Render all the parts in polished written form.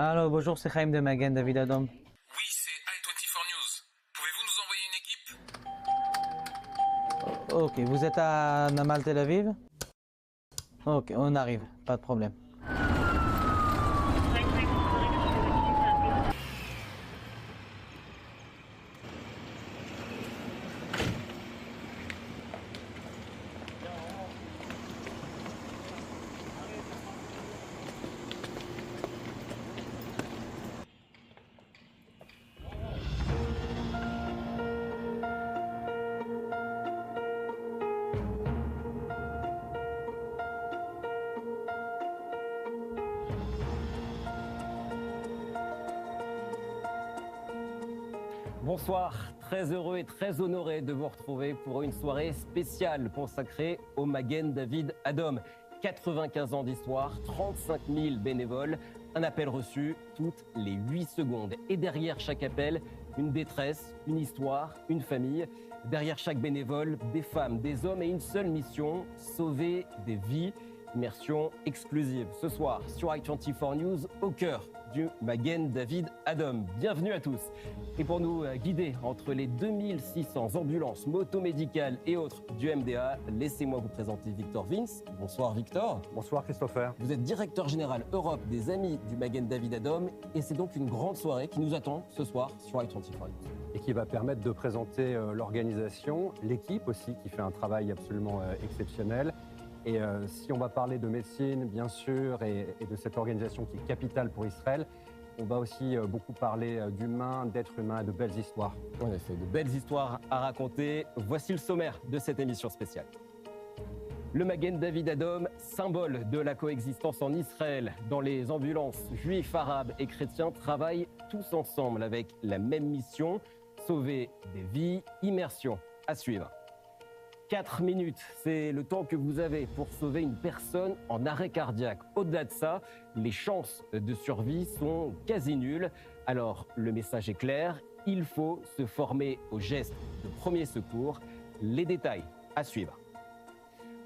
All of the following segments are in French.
Allô, bonjour, c'est Chaim de Magen David Adom. Oui, c'est I24 News. Pouvez-vous nous envoyer une équipe? Ok, vous êtes à Namal Tel Aviv? Ok, on arrive, pas de problème. Bonsoir, très heureux et très honoré de vous retrouver pour une soirée spéciale consacrée au Magen David Adom. 95 ans d'histoire, 35 000 bénévoles, un appel reçu toutes les 8 secondes. Et derrière chaque appel, une détresse, une histoire, une famille. Derrière chaque bénévole, des femmes, des hommes et une seule mission, sauver des vies. Immersion exclusive ce soir sur I24 News au cœur du Magen David Adom. Bienvenue à tous. Et pour nous guider entre les 2600 ambulances, motos médicales et autres du MDA, laissez-moi vous présenter Victor Vince. Bonsoir Victor. Bonsoir Christopher. Vous êtes directeur général Europe des Amis du Magen David Adom et c'est donc une grande soirée qui nous attend ce soir sur I24 News. Et qui va permettre de présenter l'organisation, l'équipe aussi qui fait un travail absolument exceptionnel. Et si on va parler de médecine, bien sûr, et de cette organisation qui est capitale pour Israël, on va aussi beaucoup parler d'humains, d'êtres humains, de belles histoires. En effet, de belles histoires à raconter. Voici le sommaire de cette émission spéciale. Le Magen David Adom, symbole de la coexistence en Israël. Dans les ambulances, juifs, arabes et chrétiens travaillent tous ensemble avec la même mission, sauver des vies, immersion à suivre. 4 minutes, c'est le temps que vous avez pour sauver une personne en arrêt cardiaque. Au-delà de ça, les chances de survie sont quasi nulles. Alors, le message est clair, il faut se former aux gestes de premier secours. Les détails à suivre.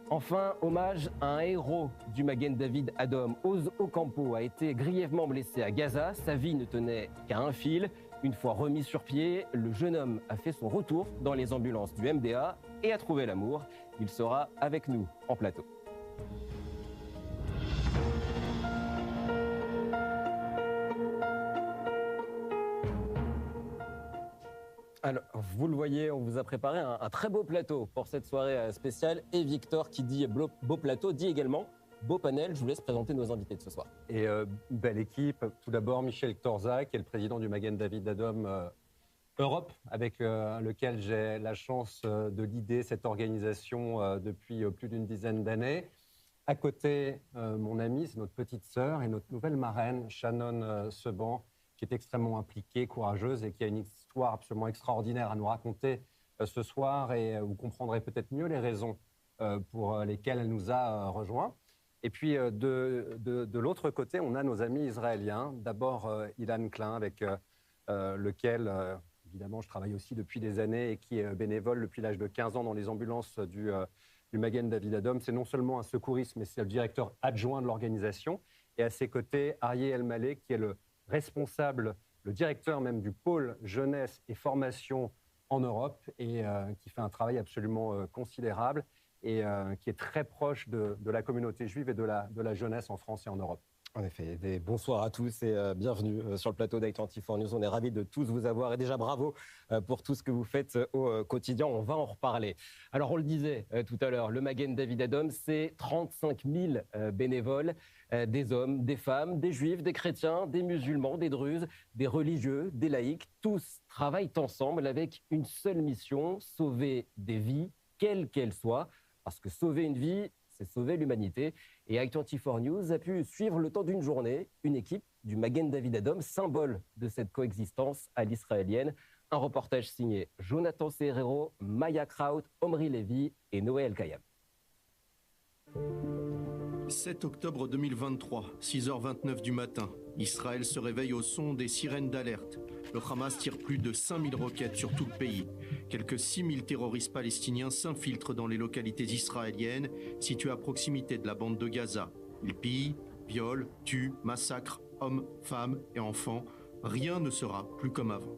Enfin, hommage à un héros du Magen David Adom. Oz Ocampo a été grièvement blessé à Gaza. Sa vie ne tenait qu'à un fil. Une fois remis sur pied, le jeune homme a fait son retour dans les ambulances du MDA et a trouvé l'amour. Il sera avec nous en plateau. Alors, vous le voyez, on vous a préparé un très beau plateau pour cette soirée spéciale. Et Victor, qui dit beau plateau, dit également beau panel. Je vous laisse présenter nos invités de ce soir. Et belle équipe. Tout d'abord, Michel Torza, qui est le président du Magen David Adom Europe, avec lequel j'ai la chance de guider cette organisation depuis plus d'une dizaine d'années. À côté, mon ami, c'est notre petite sœur et notre nouvelle marraine, Shannon Seban, qui est extrêmement impliquée, courageuse et qui a une histoire absolument extraordinaire à nous raconter ce soir. Et vous comprendrez peut-être mieux les raisons pour lesquelles elle nous a rejoints. Et puis, de l'autre côté, on a nos amis israéliens. D'abord, Ilan Klein, avec lequel, évidemment, je travaille aussi depuis des années et qui est bénévole depuis l'âge de 15 ans dans les ambulances du Magen David Adom. C'est non seulement un secouriste, mais c'est le directeur adjoint de l'organisation. Et à ses côtés, Arié El-Maleh, qui est le responsable, le directeur même du pôle jeunesse et formation en Europe et qui fait un travail absolument considérable et qui est très proche de la communauté juive et de la jeunesse en France et en Europe. En effet, bonsoir à tous et bienvenue sur le plateau d'I24 News. On est ravis de tous vous avoir et déjà bravo pour tout ce que vous faites au quotidien. On va en reparler. Alors on le disait tout à l'heure, le Magen David Adom, c'est 35 000 bénévoles, des hommes, des femmes, des juifs, des chrétiens, des musulmans, des druzes, des religieux, des laïcs. Tous travaillent ensemble avec une seule mission, sauver des vies, quelles qu'elles soient. Parce que sauver une vie, c'est sauver l'humanité. Et I24 News a pu suivre le temps d'une journée une équipe du Magen David Adom, symbole de cette coexistence à l'israélienne. Un reportage signé Jonathan Serrero, Maya Kraut, Omri Levy et Noé El Kayam. 7 octobre 2023, 6h29 du matin. Israël se réveille au son des sirènes d'alerte. Le Hamas tire plus de 5000 roquettes sur tout le pays. Quelques 6000 terroristes palestiniens s'infiltrent dans les localités israéliennes situées à proximité de la bande de Gaza. Ils pillent, Viol, tue, massacre, hommes, femmes et enfants, rien ne sera plus comme avant.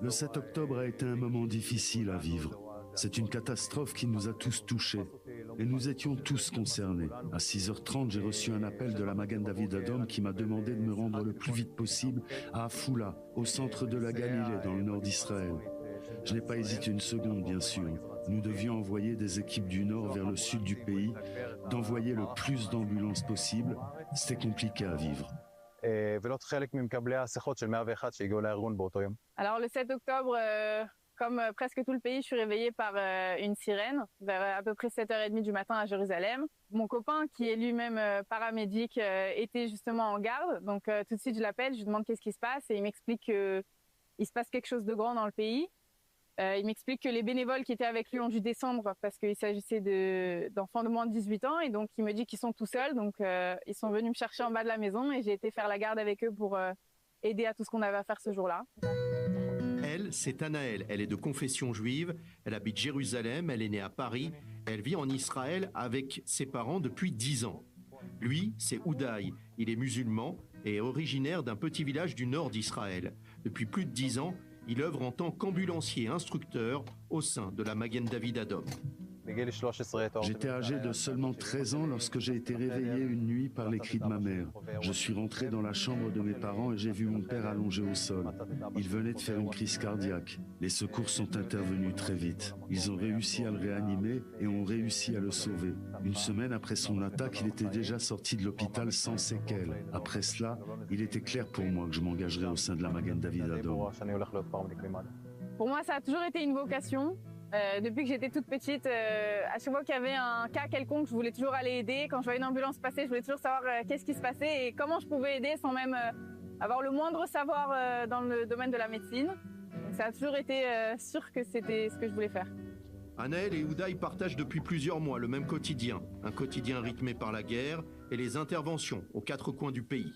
Le 7 octobre a été un moment difficile à vivre. C'est une catastrophe qui nous a tous touchés. Et nous étions tous concernés. À 6h30, j'ai reçu un appel de la Magen David Adom qui m'a demandé de me rendre le plus vite possible à Afula, au centre de la Galilée, dans le nord d'Israël. Je n'ai pas hésité une seconde, bien sûr. Nous devions envoyer des équipes du nord vers le sud du pays, d'envoyer le plus d'ambulances possible. C'était compliqué à vivre. Alors le 7 octobre, comme presque tout le pays, je suis réveillée par une sirène vers à peu près 7h30 du matin à Jérusalem. Mon copain, qui est lui-même paramédic, était justement en garde. Donc tout de suite, je l'appelle, je lui demande qu'est-ce qui se passe et il m'explique qu'il se passe quelque chose de grand dans le pays. Il m'explique que les bénévoles qui étaient avec lui ont dû descendre parce qu'il s'agissait d'enfants de moins de 18 ans. Et donc, il me dit qu'ils sont tout seuls. Donc, ils sont venus me chercher en bas de la maison et j'ai été faire la garde avec eux pour aider à tout ce qu'on avait à faire ce jour-là. Elle, c'est Anaël. Elle est de confession juive. Elle habite Jérusalem. Elle est née à Paris. Elle vit en Israël avec ses parents depuis 10 ans. Lui, c'est Oudaï. Il est musulman et originaire d'un petit village du nord d'Israël. Depuis plus de 10 ans, il œuvre en tant qu'ambulancier instructeur au sein de la Magen David Adom. J'étais âgé de seulement 13 ans lorsque j'ai été réveillé une nuit par les cris de ma mère. Je suis rentré dans la chambre de mes parents et j'ai vu mon père allongé au sol. Il venait de faire une crise cardiaque. Les secours sont intervenus très vite. Ils ont réussi à le réanimer et ont réussi à le sauver. Une semaine après son attaque, il était déjà sorti de l'hôpital sans séquelles. Après cela, il était clair pour moi que je m'engagerais au sein de la Magen David Adom. Pour moi, ça a toujours été une vocation. Depuis que j'étais toute petite, à chaque fois qu'il y avait un cas quelconque, je voulais toujours aller aider. Quand je voyais une ambulance passer, je voulais toujours savoir qu'est-ce qui se passait et comment je pouvais aider sans même avoir le moindre savoir dans le domaine de la médecine. Donc, ça a toujours été sûr que c'était ce que je voulais faire. Anaël et Oudaï partagent depuis plusieurs mois le même quotidien. Un quotidien rythmé par la guerre et les interventions aux 4 coins du pays.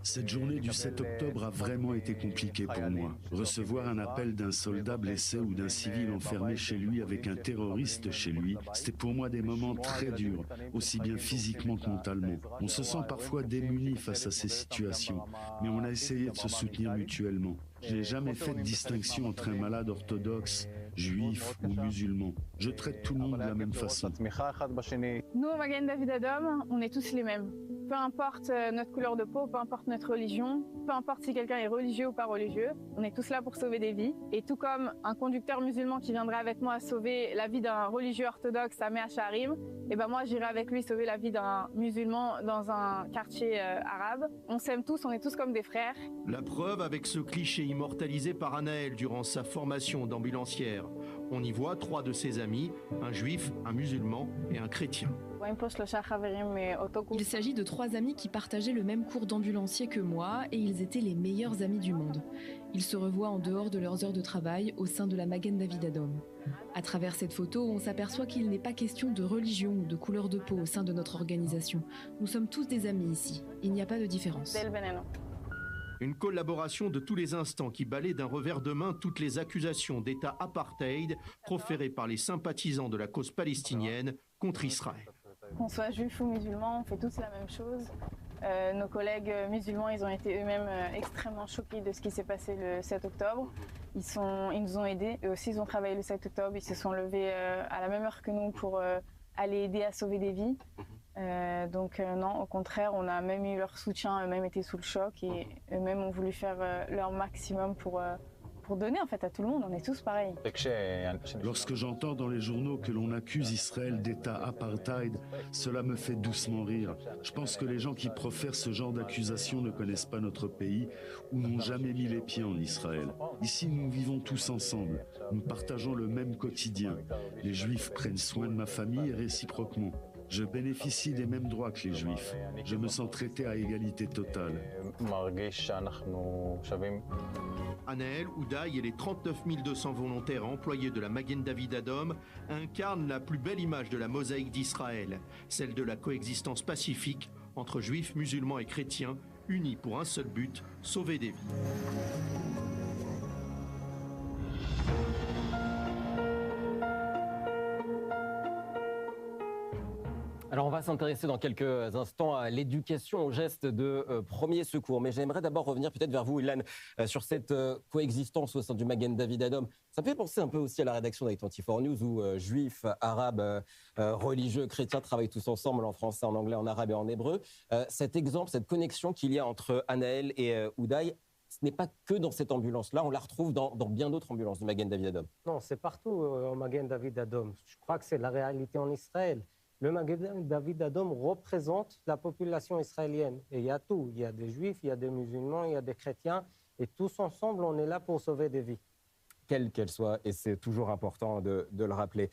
Cette journée du 7 octobre a vraiment été compliquée pour moi. Recevoir un appel d'un soldat blessé ou d'un civil enfermé chez lui avec un terroriste chez lui, c'était pour moi des moments très durs, aussi bien physiquement que mentalement. On se sent parfois démuni face à ces situations, mais on a essayé de se soutenir mutuellement. Je n'ai jamais fait de distinction entre un malade orthodoxe, juif ou musulman. Je traite tout le monde de la même façon. Nous, au Magen David Adom, on est tous les mêmes. Peu importe notre couleur de peau, peu importe notre religion, peu importe si quelqu'un est religieux ou pas religieux, on est tous là pour sauver des vies. Et tout comme un conducteur musulman qui viendrait avec moi sauver la vie d'un religieux orthodoxe à Mea Shearim, et ben moi j'irai avec lui sauver la vie d'un musulman dans un quartier arabe. On s'aime tous, on est tous comme des frères. La preuve avec ce cliché immortalisé par Anaël durant sa formation d'ambulancière. On y voit 3 de ses amis, un juif, un musulman et un chrétien. Il s'agit de 3 amis qui partageaient le même cours d'ambulancier que moi et ils étaient les meilleurs amis du monde. Ils se revoient en dehors de leurs heures de travail au sein de la Magen David Adom. À travers cette photo, on s'aperçoit qu'il n'est pas question de religion ou de couleur de peau au sein de notre organisation. Nous sommes tous des amis ici. Il n'y a pas de différence. Une collaboration de tous les instants qui balaie d'un revers de main toutes les accusations d'État apartheid proférées par les sympathisants de la cause palestinienne contre Israël. Qu'on soit juif ou musulman, on fait tous la même chose. Nos collègues musulmans, ils ont été eux-mêmes extrêmement choqués de ce qui s'est passé le 7 octobre. Ils nous ont aidés. Eux aussi, ils ont travaillé le 7 octobre. Ils se sont levés à la même heure que nous pour aller aider à sauver des vies. Donc non, au contraire, on a même eu leur soutien. Eux-mêmes étaient sous le choc et eux-mêmes ont voulu faire leur maximum pour donner en fait à tout le monde. On est tous pareils. Lorsque j'entends dans les journaux que l'on accuse Israël d'État apartheid, cela me fait doucement rire. Je pense que les gens qui profèrent ce genre d'accusations ne connaissent pas notre pays ou n'ont jamais mis les pieds en Israël. Ici, nous vivons tous ensemble. Nous partageons le même quotidien. Les Juifs prennent soin de ma famille et réciproquement. Je bénéficie des mêmes droits que les Juifs. Je me sens traité à égalité totale. Anaël, Oudaï et les 39 200 volontaires employés de la Magen David Adom incarnent la plus belle image de la mosaïque d'Israël, celle de la coexistence pacifique entre juifs, musulmans et chrétiens, unis pour un seul but, sauver des vies. Alors Alors, on va s'intéresser dans quelques instants à l'éducation aux gestes de premier secours. Mais j'aimerais d'abord revenir peut-être vers vous, Ilan, sur cette coexistence au sein du Magen David Adom. Ça me fait penser un peu aussi à la rédaction d'I24 News où juifs, arabes, religieux, chrétiens travaillent tous ensemble en français, en anglais, en arabe et en hébreu. Cet exemple, cette connexion qu'il y a entre Anaël et Oudaï, ce n'est pas que dans cette ambulance-là, on la retrouve dans bien d'autres ambulances du Magen David Adom. Non, c'est partout au Magen David Adom. Je crois que c'est la réalité en Israël. Le Magen David Adom représente la population israélienne. Et il y a tout. Il y a des juifs, il y a des musulmans, il y a des chrétiens. Et tous ensemble, on est là pour sauver des vies. Quelle qu'elle soit, et c'est toujours important de le rappeler.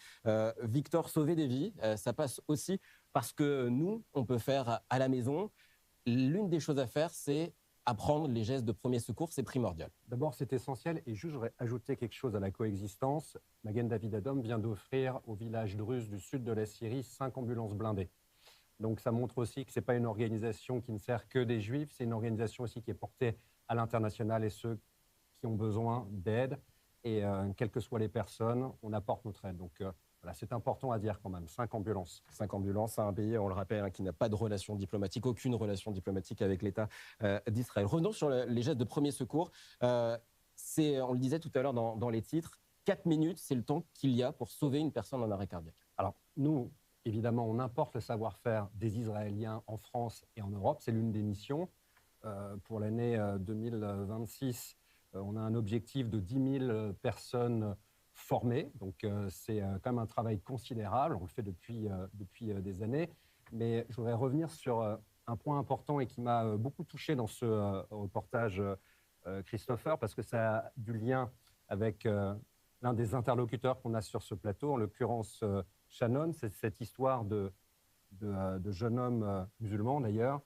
Victor, sauver des vies, ça passe aussi parce que nous, on peut faire à la maison. L'une des choses à faire, c'est apprendre les gestes de premier secours, c'est primordial. D'abord, c'est essentiel. Et juste, je voudrais ajouter quelque chose à la coexistence. Magen David Adom vient d'offrir au village druze du sud de la Syrie 5 ambulances blindées. Donc, ça montre aussi que ce n'est pas une organisation qui ne sert que des juifs. C'est une organisation aussi qui est portée à l'international et ceux qui ont besoin d'aide. Et quelles que soient les personnes, on apporte notre aide. Donc, voilà, c'est important à dire quand même, 5 ambulances. 5 ambulances à un pays, on le rappelle, qui n'a pas de relation diplomatique, aucune relation diplomatique avec l'État d'Israël. Revenons sur les gestes de premier secours. On le disait tout à l'heure dans les titres, 4 minutes, c'est le temps qu'il y a pour sauver une personne en arrêt cardiaque. Alors, nous, évidemment, on importe le savoir-faire des Israéliens en France et en Europe. C'est l'une des missions. Pour l'année 2026, on a un objectif de 10 000 personnes formés. Donc, c'est quand même un travail considérable. On le fait depuis des années. Mais je voudrais revenir sur un point important et qui m'a beaucoup touché dans ce reportage, Christopher, parce que ça a du lien avec l'un des interlocuteurs qu'on a sur ce plateau, en l'occurrence Shannon. C'est cette histoire de jeune homme musulman, d'ailleurs,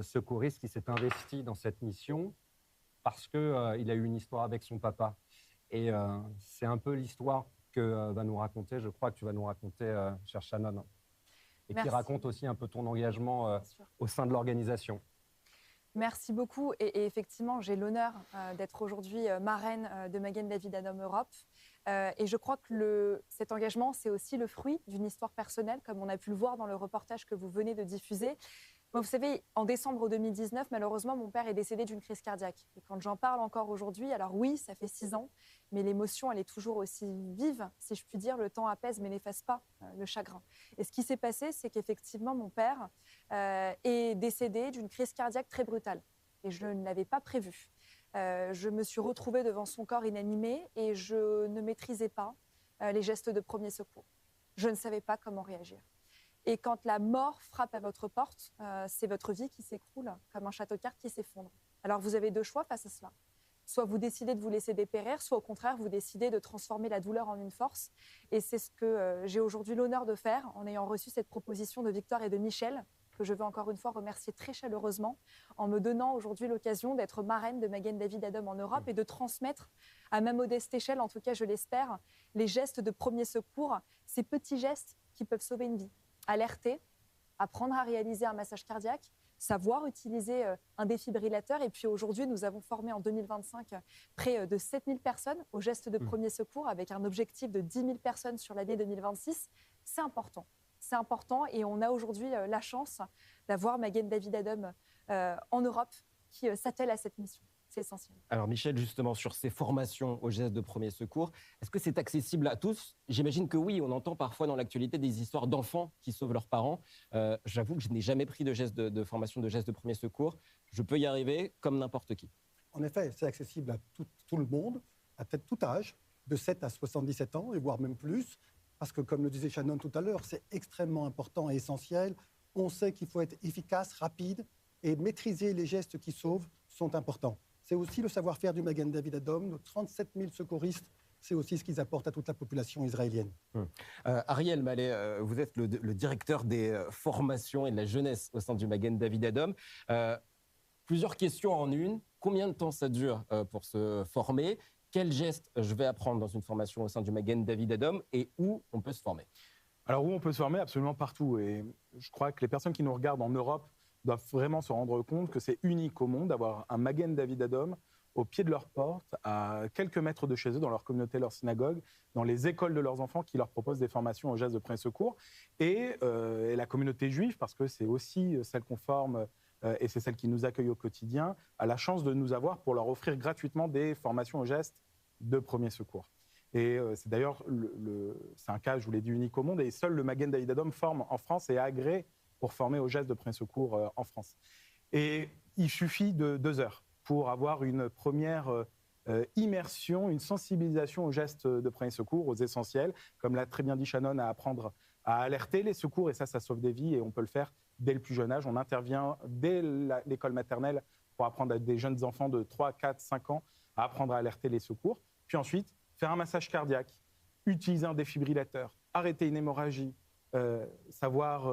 secouriste, qui s'est investi dans cette mission parce qu'il a eu une histoire avec son papa. Et c'est un peu l'histoire que va nous raconter, je crois que tu vas nous raconter, cher Shannon. Et Merci. Qui raconte aussi un peu ton engagement au sein de l'organisation. Merci beaucoup. Et effectivement, j'ai l'honneur d'être aujourd'hui marraine de Magen David Adom Europe. Et je crois que cet engagement, c'est aussi le fruit d'une histoire personnelle, comme on a pu le voir dans le reportage que vous venez de diffuser. Moi, vous savez, en décembre 2019, malheureusement, mon père est décédé d'une crise cardiaque. Et quand j'en parle encore aujourd'hui, alors oui, ça fait 6 ans, mais l'émotion, elle est toujours aussi vive, si je puis dire. Le temps apaise, mais n'efface pas le chagrin. Et ce qui s'est passé, c'est qu'effectivement, mon père est décédé d'une crise cardiaque très brutale. Et je ne l'avais pas prévu. Je me suis retrouvée devant son corps inanimé et je ne maîtrisais pas les gestes de premier secours. Je ne savais pas comment réagir. Et quand la mort frappe à votre porte, c'est votre vie qui s'écroule comme un château de cartes qui s'effondre. Alors vous avez 2 choix face à cela. Soit vous décidez de vous laisser dépérir, soit au contraire vous décidez de transformer la douleur en une force. Et c'est ce que j'ai aujourd'hui l'honneur de faire en ayant reçu cette proposition de Victor et de Michel, que je veux encore une fois remercier très chaleureusement, en me donnant aujourd'hui l'occasion d'être marraine de Magen David Adom en Europe et de transmettre à ma modeste échelle, en tout cas je l'espère, les gestes de premier secours, ces petits gestes qui peuvent sauver une vie. Alerter, apprendre à réaliser un massage cardiaque, savoir utiliser un défibrillateur. Et puis aujourd'hui, nous avons formé en 2025 près de 7000 personnes aux gestes de premier secours avec un objectif de 10 000 personnes sur l'année 2026. C'est important. C'est important et on a aujourd'hui la chance d'avoir Magen David Adom en Europe qui s'attelle à cette mission. C'est essentiel. Alors Michel, justement, sur ces formations aux gestes de premier secours, est-ce que c'est accessible à tous? J'imagine que oui, on entend parfois dans l'actualité des histoires d'enfants qui sauvent leurs parents. J'avoue que je n'ai jamais pris de formation de gestes de premier secours. Je peux y arriver comme n'importe qui. En effet, c'est accessible à tout le monde, à peut-être tout âge, de 7 à 77 ans, et voire même plus, parce que comme le disait Shannon tout à l'heure, c'est extrêmement important et essentiel. On sait qu'il faut être efficace, rapide, et maîtriser les gestes qui sauvent sont importants. C'est aussi le savoir-faire du Magen David Adom. Nos 37 000 secouristes, c'est aussi ce qu'ils apportent à toute la population israélienne. Ariel Mallet, vous êtes le directeur des formations et de la jeunesse au sein du Magen David Adom. Plusieurs questions en une. Combien de temps ça dure pour se former? Quels gestes je vais apprendre dans une formation au sein du Magen David Adom et où on peut se former? Alors où on peut se former? Absolument partout. Et je crois que les personnes qui nous regardent en Europe doivent vraiment se rendre compte que c'est unique au monde d'avoir un Magen David Adom au pied de leur porte, à quelques mètres de chez eux, dans leur communauté, leur synagogue, dans les écoles de leurs enfants qui leur proposent des formations aux gestes de premiers secours. Et la communauté juive, parce que c'est aussi celle qu'on forme et c'est celle qui nous accueille au quotidien, a la chance de nous avoir pour leur offrir gratuitement des formations aux gestes de premiers secours. Et c'est d'ailleurs, c'est un cas, je vous l'ai dit, unique au monde, et seul le Magen David Adom forme en France et est agréé pour former aux gestes de premiers secours en France. Et il suffit de 2 heures pour avoir une première immersion, une sensibilisation aux gestes de premiers secours, aux essentiels, comme l'a très bien dit Shannon, à apprendre à alerter les secours, et ça sauve des vies, et on peut le faire dès le plus jeune âge. On intervient dès l'école maternelle pour apprendre à des jeunes enfants de 3, 4, 5 ans à apprendre à alerter les secours. Puis ensuite, faire un massage cardiaque, utiliser un défibrillateur, arrêter une hémorragie, savoir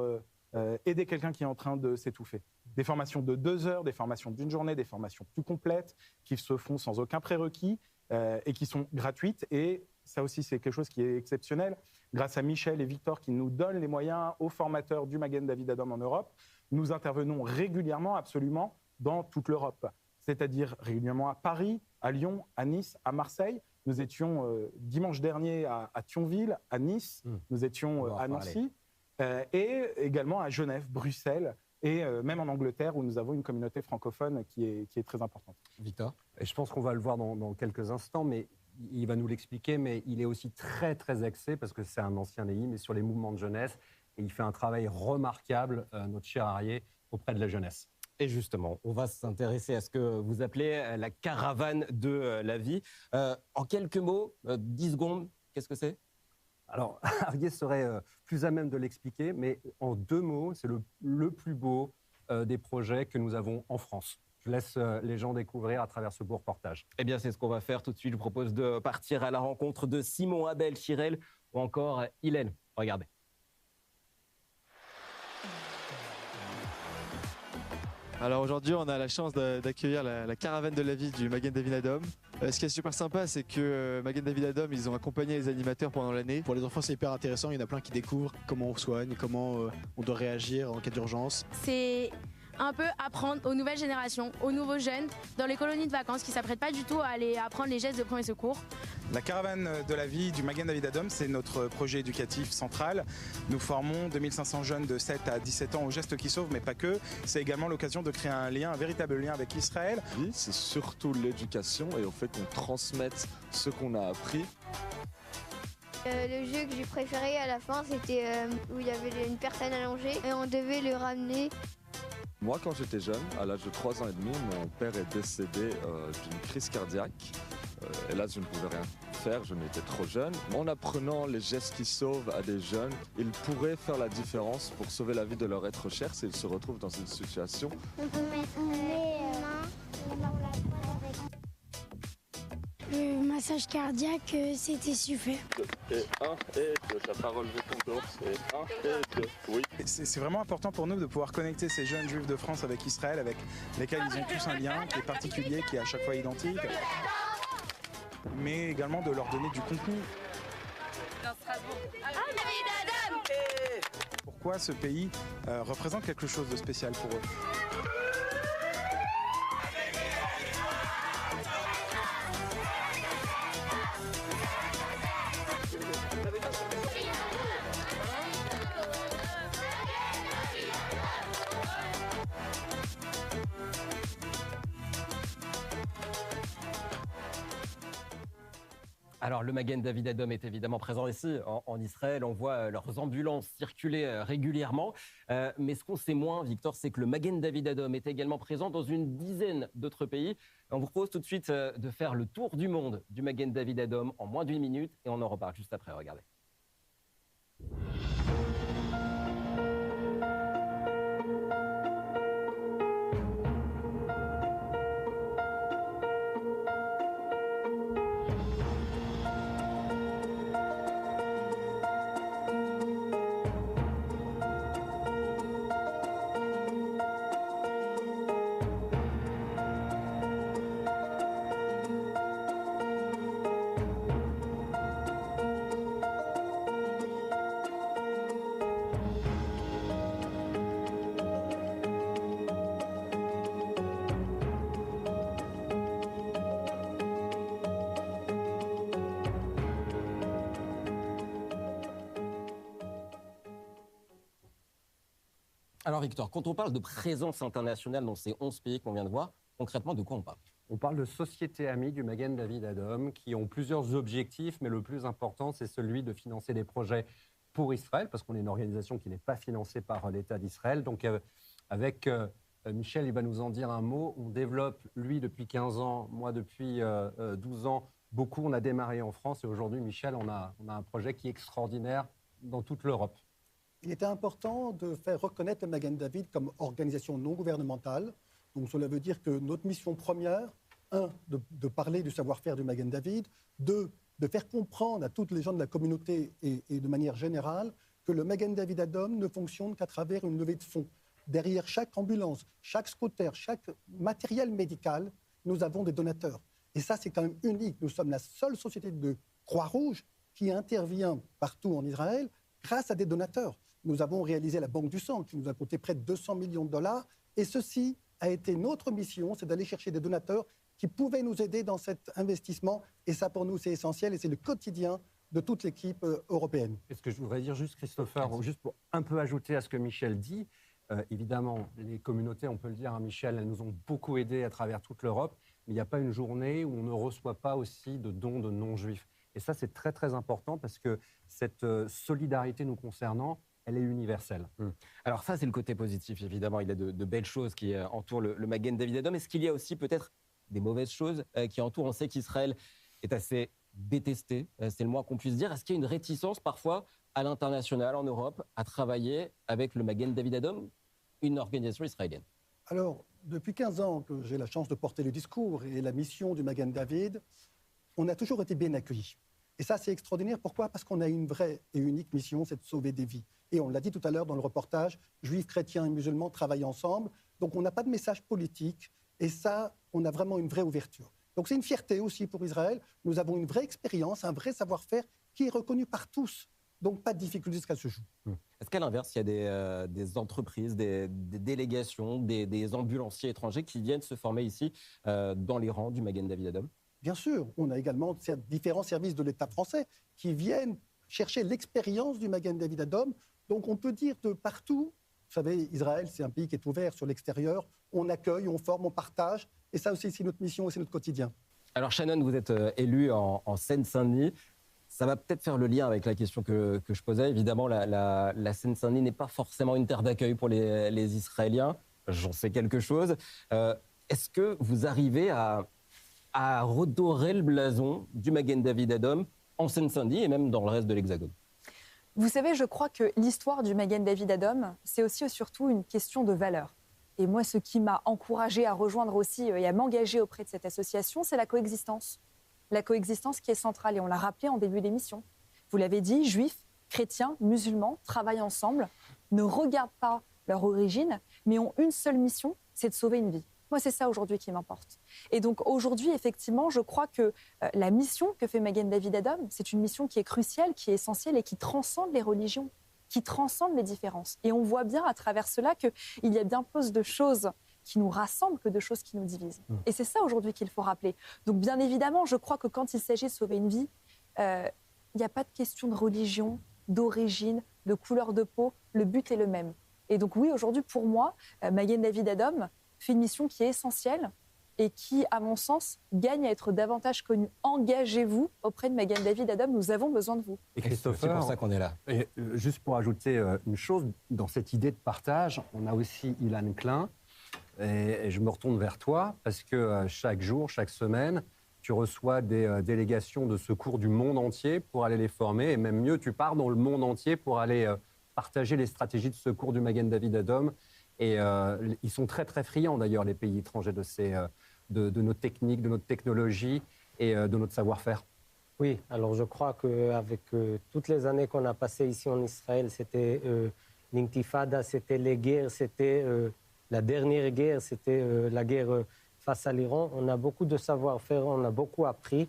aider quelqu'un qui est en train de s'étouffer. Des formations de 2 heures, des formations d'1 journée, des formations plus complètes, qui se font sans aucun prérequis et qui sont gratuites. Et ça aussi, c'est quelque chose qui est exceptionnel. Grâce à Michel et Victor qui nous donnent les moyens aux formateurs du Magen David Adom en Europe, nous intervenons régulièrement, absolument, dans toute l'Europe. C'est-à-dire régulièrement à Paris, à Lyon, à Nice, à Marseille. Nous étions dimanche dernier à Thionville, à Nice, nous étions à Nancy, et également à Genève, Bruxelles, et même en Angleterre, où nous avons une communauté francophone qui est très importante. Victor ? Et je pense qu'on va le voir dans quelques instants, mais il va nous l'expliquer, mais il est aussi très, très axé, parce que c'est un ancien EI, mais sur les mouvements de jeunesse, et il fait un travail remarquable, notre cher Arié, auprès de la jeunesse. Et justement, on va s'intéresser à ce que vous appelez la caravane de la vie. En quelques mots, 10 secondes, qu'est-ce que c'est ? Alors, Arié serait plus à même de l'expliquer, mais en 2 mots, c'est le plus beau des projets que nous avons en France. Je laisse les gens découvrir à travers ce beau reportage. Eh bien, c'est ce qu'on va faire tout de suite. Je vous propose de partir à la rencontre de Simon, Abel, Chirel ou encore Hélène. Regardez. Alors aujourd'hui, on a la chance d'accueillir la caravane de la vie du Magen David Adom. Ce qui est super sympa, c'est que Magen David Adom, ils ont accompagné les animateurs pendant l'année. Pour les enfants, c'est hyper intéressant. Il y en a plein qui découvrent comment on soigne, comment on doit réagir en cas d'urgence. C'est un peu apprendre aux nouvelles générations, aux nouveaux jeunes, dans les colonies de vacances qui ne s'apprêtent pas du tout à aller apprendre les gestes de premier secours. La caravane de la vie du Magen David Adom, c'est notre projet éducatif central. Nous formons 2500 jeunes de 7 à 17 ans aux gestes qui sauvent, mais pas que. C'est également l'occasion de créer un véritable lien avec Israël. Oui, c'est surtout l'éducation et au fait qu'on transmette ce qu'on a appris. Le jeu que j'ai préféré à la fin, c'était où il y avait une personne allongée et on devait le ramener. Moi, quand j'étais jeune, à l'âge de 3 ans et demi, mon père est décédé d'une crise cardiaque. Hélas, je ne pouvais rien faire, je n'étais trop jeune. En apprenant les gestes qui sauvent à des jeunes, ils pourraient faire la différence pour sauver la vie de leur être cher s'ils se retrouvent dans une situation. On peut mettre les mains dans la poche avec. Le massage cardiaque, c'était super. Et 1 et 2, t'as pas relevé ton torse. Et 1 et 2, oui. C'est vraiment important pour nous de pouvoir connecter ces jeunes juifs de France avec Israël, avec lesquels ils ont tous un lien qui est particulier, qui est à chaque fois identique, mais également de leur donner du contenu. Pourquoi ce pays représente quelque chose de spécial pour eux. Alors, le Magen David Adom est évidemment présent ici, en Israël. On voit leurs ambulances circuler régulièrement. Mais ce qu'on sait moins, Victor, c'est que le Magen David Adom est également présent dans une dizaine d'autres pays. On vous propose tout de suite de faire le tour du monde du Magen David Adom en moins d'1 minute. Et on en reparle juste après, regardez. Alors Victor, quand on parle de présence internationale dans ces 11 pays qu'on vient de voir, concrètement, de quoi on parle? On parle de sociétés amies du Magen David Adom qui ont plusieurs objectifs, mais le plus important, c'est celui de financer des projets pour Israël, parce qu'on est une organisation qui n'est pas financée par l'État d'Israël. Donc avec Michel, il va nous en dire un mot. On développe, lui, depuis 15 ans, moi depuis 12 ans, beaucoup. On a démarré en France et aujourd'hui, Michel, on a un projet qui est extraordinaire dans toute l'Europe. Il était important de faire reconnaître le Magen David comme organisation non gouvernementale. Donc cela veut dire que notre mission première, de parler du savoir-faire du Magen David, de faire comprendre à toutes les gens de la communauté et de manière générale que le Magen David Adom ne fonctionne qu'à travers une levée de fonds. Derrière chaque ambulance, chaque scooter, chaque matériel médical, nous avons des donateurs. Et ça, c'est quand même unique. Nous sommes la seule société de Croix-Rouge qui intervient partout en Israël grâce à des donateurs. Nous avons réalisé la Banque du Sang qui nous a coûté près de 200 millions de dollars. Et ceci a été notre mission, c'est d'aller chercher des donateurs qui pouvaient nous aider dans cet investissement. Et ça, pour nous, c'est essentiel et c'est le quotidien de toute l'équipe européenne. Et ce que je voudrais dire juste, Christopher, juste pour un peu ajouter à ce que Michel dit, évidemment, les communautés, on peut le dire, hein, Michel, elles nous ont beaucoup aidés à travers toute l'Europe, mais il n'y a pas une journée où on ne reçoit pas aussi de dons de non-juifs. Et ça, c'est très, très important parce que cette solidarité nous concernant, elle est universelle. Alors ça, c'est le côté positif, évidemment. Il y a de belles choses qui entourent le Magen David Adom. Est-ce qu'il y a aussi peut-être des mauvaises choses qui entourent? On sait qu'Israël est assez détesté, c'est le moins qu'on puisse dire. Est-ce qu'il y a une réticence parfois à l'international, en Europe, à travailler avec le Magen David Adom, une organisation israélienne? Alors, depuis 15 ans que j'ai la chance de porter le discours et la mission du Magen David, on a toujours été bien accueillis. Et ça, c'est extraordinaire. Pourquoi? Parce qu'on a une vraie et unique mission, c'est de sauver des vies. Et on l'a dit tout à l'heure dans le reportage, juifs, chrétiens et musulmans travaillent ensemble. Donc, on n'a pas de message politique. Et ça, on a vraiment une vraie ouverture. Donc, c'est une fierté aussi pour Israël. Nous avons une vraie expérience, un vrai savoir-faire qui est reconnu par tous. Donc, pas de difficulté jusqu'à ce jour. Est-ce qu'à l'inverse, il y a des entreprises, des délégations, des ambulanciers étrangers qui viennent se former ici dans les rangs du Magen David Adom? Bien sûr, on a également différents services de l'État français qui viennent chercher l'expérience du Magen David Adom. Donc on peut dire de partout, vous savez, Israël, c'est un pays qui est ouvert sur l'extérieur, on accueille, on forme, on partage, et ça aussi, c'est notre mission et c'est notre quotidien. Alors Shannon, vous êtes élu en Seine-Saint-Denis. Ça va peut-être faire le lien avec la question que je posais. Évidemment, la Seine-Saint-Denis n'est pas forcément une terre d'accueil pour les Israéliens. J'en sais quelque chose. Est-ce que vous arrivez à redorer le blason du Magen David Adom en Seine-Saint-Denis et même dans le reste de l'Hexagone? Vous savez, je crois que l'histoire du Magen David Adom, c'est aussi et surtout une question de valeur. Et moi, ce qui m'a encouragée à rejoindre aussi et à m'engager auprès de cette association, c'est la coexistence. La coexistence qui est centrale, et on l'a rappelé en début d'émission. Vous l'avez dit, juifs, chrétiens, musulmans travaillent ensemble, ne regardent pas leur origine, mais ont une seule mission, c'est de sauver une vie. Moi, c'est ça aujourd'hui qui m'importe. Et donc aujourd'hui, effectivement, je crois que la mission que fait Magen David Adom, c'est une mission qui est cruciale, qui est essentielle et qui transcende les religions, qui transcende les différences. Et on voit bien à travers cela qu'il y a bien plus de choses qui nous rassemblent que de choses qui nous divisent. Et c'est ça aujourd'hui qu'il faut rappeler. Donc bien évidemment, je crois que quand il s'agit de sauver une vie, il n'y a pas de question de religion, d'origine, de couleur de peau. Le but est le même. Et donc oui, aujourd'hui, pour moi, Magen David Adom fait une mission qui est essentielle et qui, à mon sens, gagne à être davantage connue. Engagez-vous auprès de Magen David Adom, nous avons besoin de vous. Et Christopher, c'est pour ça qu'on est là. Et, juste pour ajouter une chose, dans cette idée de partage, on a aussi Ilan Klein, et je me retourne vers toi, parce que chaque jour, chaque semaine, tu reçois des délégations de secours du monde entier pour aller les former, et même mieux, tu pars dans le monde entier pour aller partager les stratégies de secours du Magen David Adom. Et ils sont très, très friands, d'ailleurs, les pays étrangers, de nos techniques, de notre technologie et de notre savoir-faire. Oui, alors je crois qu'avec toutes les années qu'on a passées ici en Israël, c'était l'intifada, c'était les guerres, c'était la dernière guerre, c'était la guerre face à l'Iran. On a beaucoup de savoir-faire, on a beaucoup appris.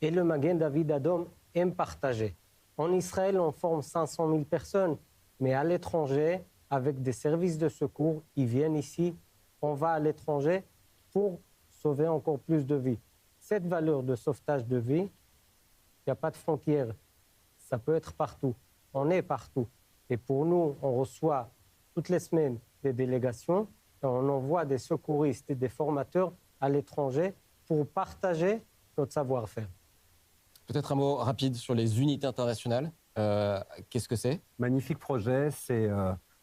Et le Magen David Adom aime partager. En Israël, on forme 500 000 personnes, mais à l'étranger, avec des services de secours, ils viennent ici, on va à l'étranger pour sauver encore plus de vies. Cette valeur de sauvetage de vie, il n'y a pas de frontières. Ça peut être partout. On est partout. Et pour nous, on reçoit toutes les semaines des délégations, et on envoie des secouristes et des formateurs à l'étranger pour partager notre savoir-faire. Peut-être un mot rapide sur les unités internationales. Qu'est-ce que c'est? Magnifique projet.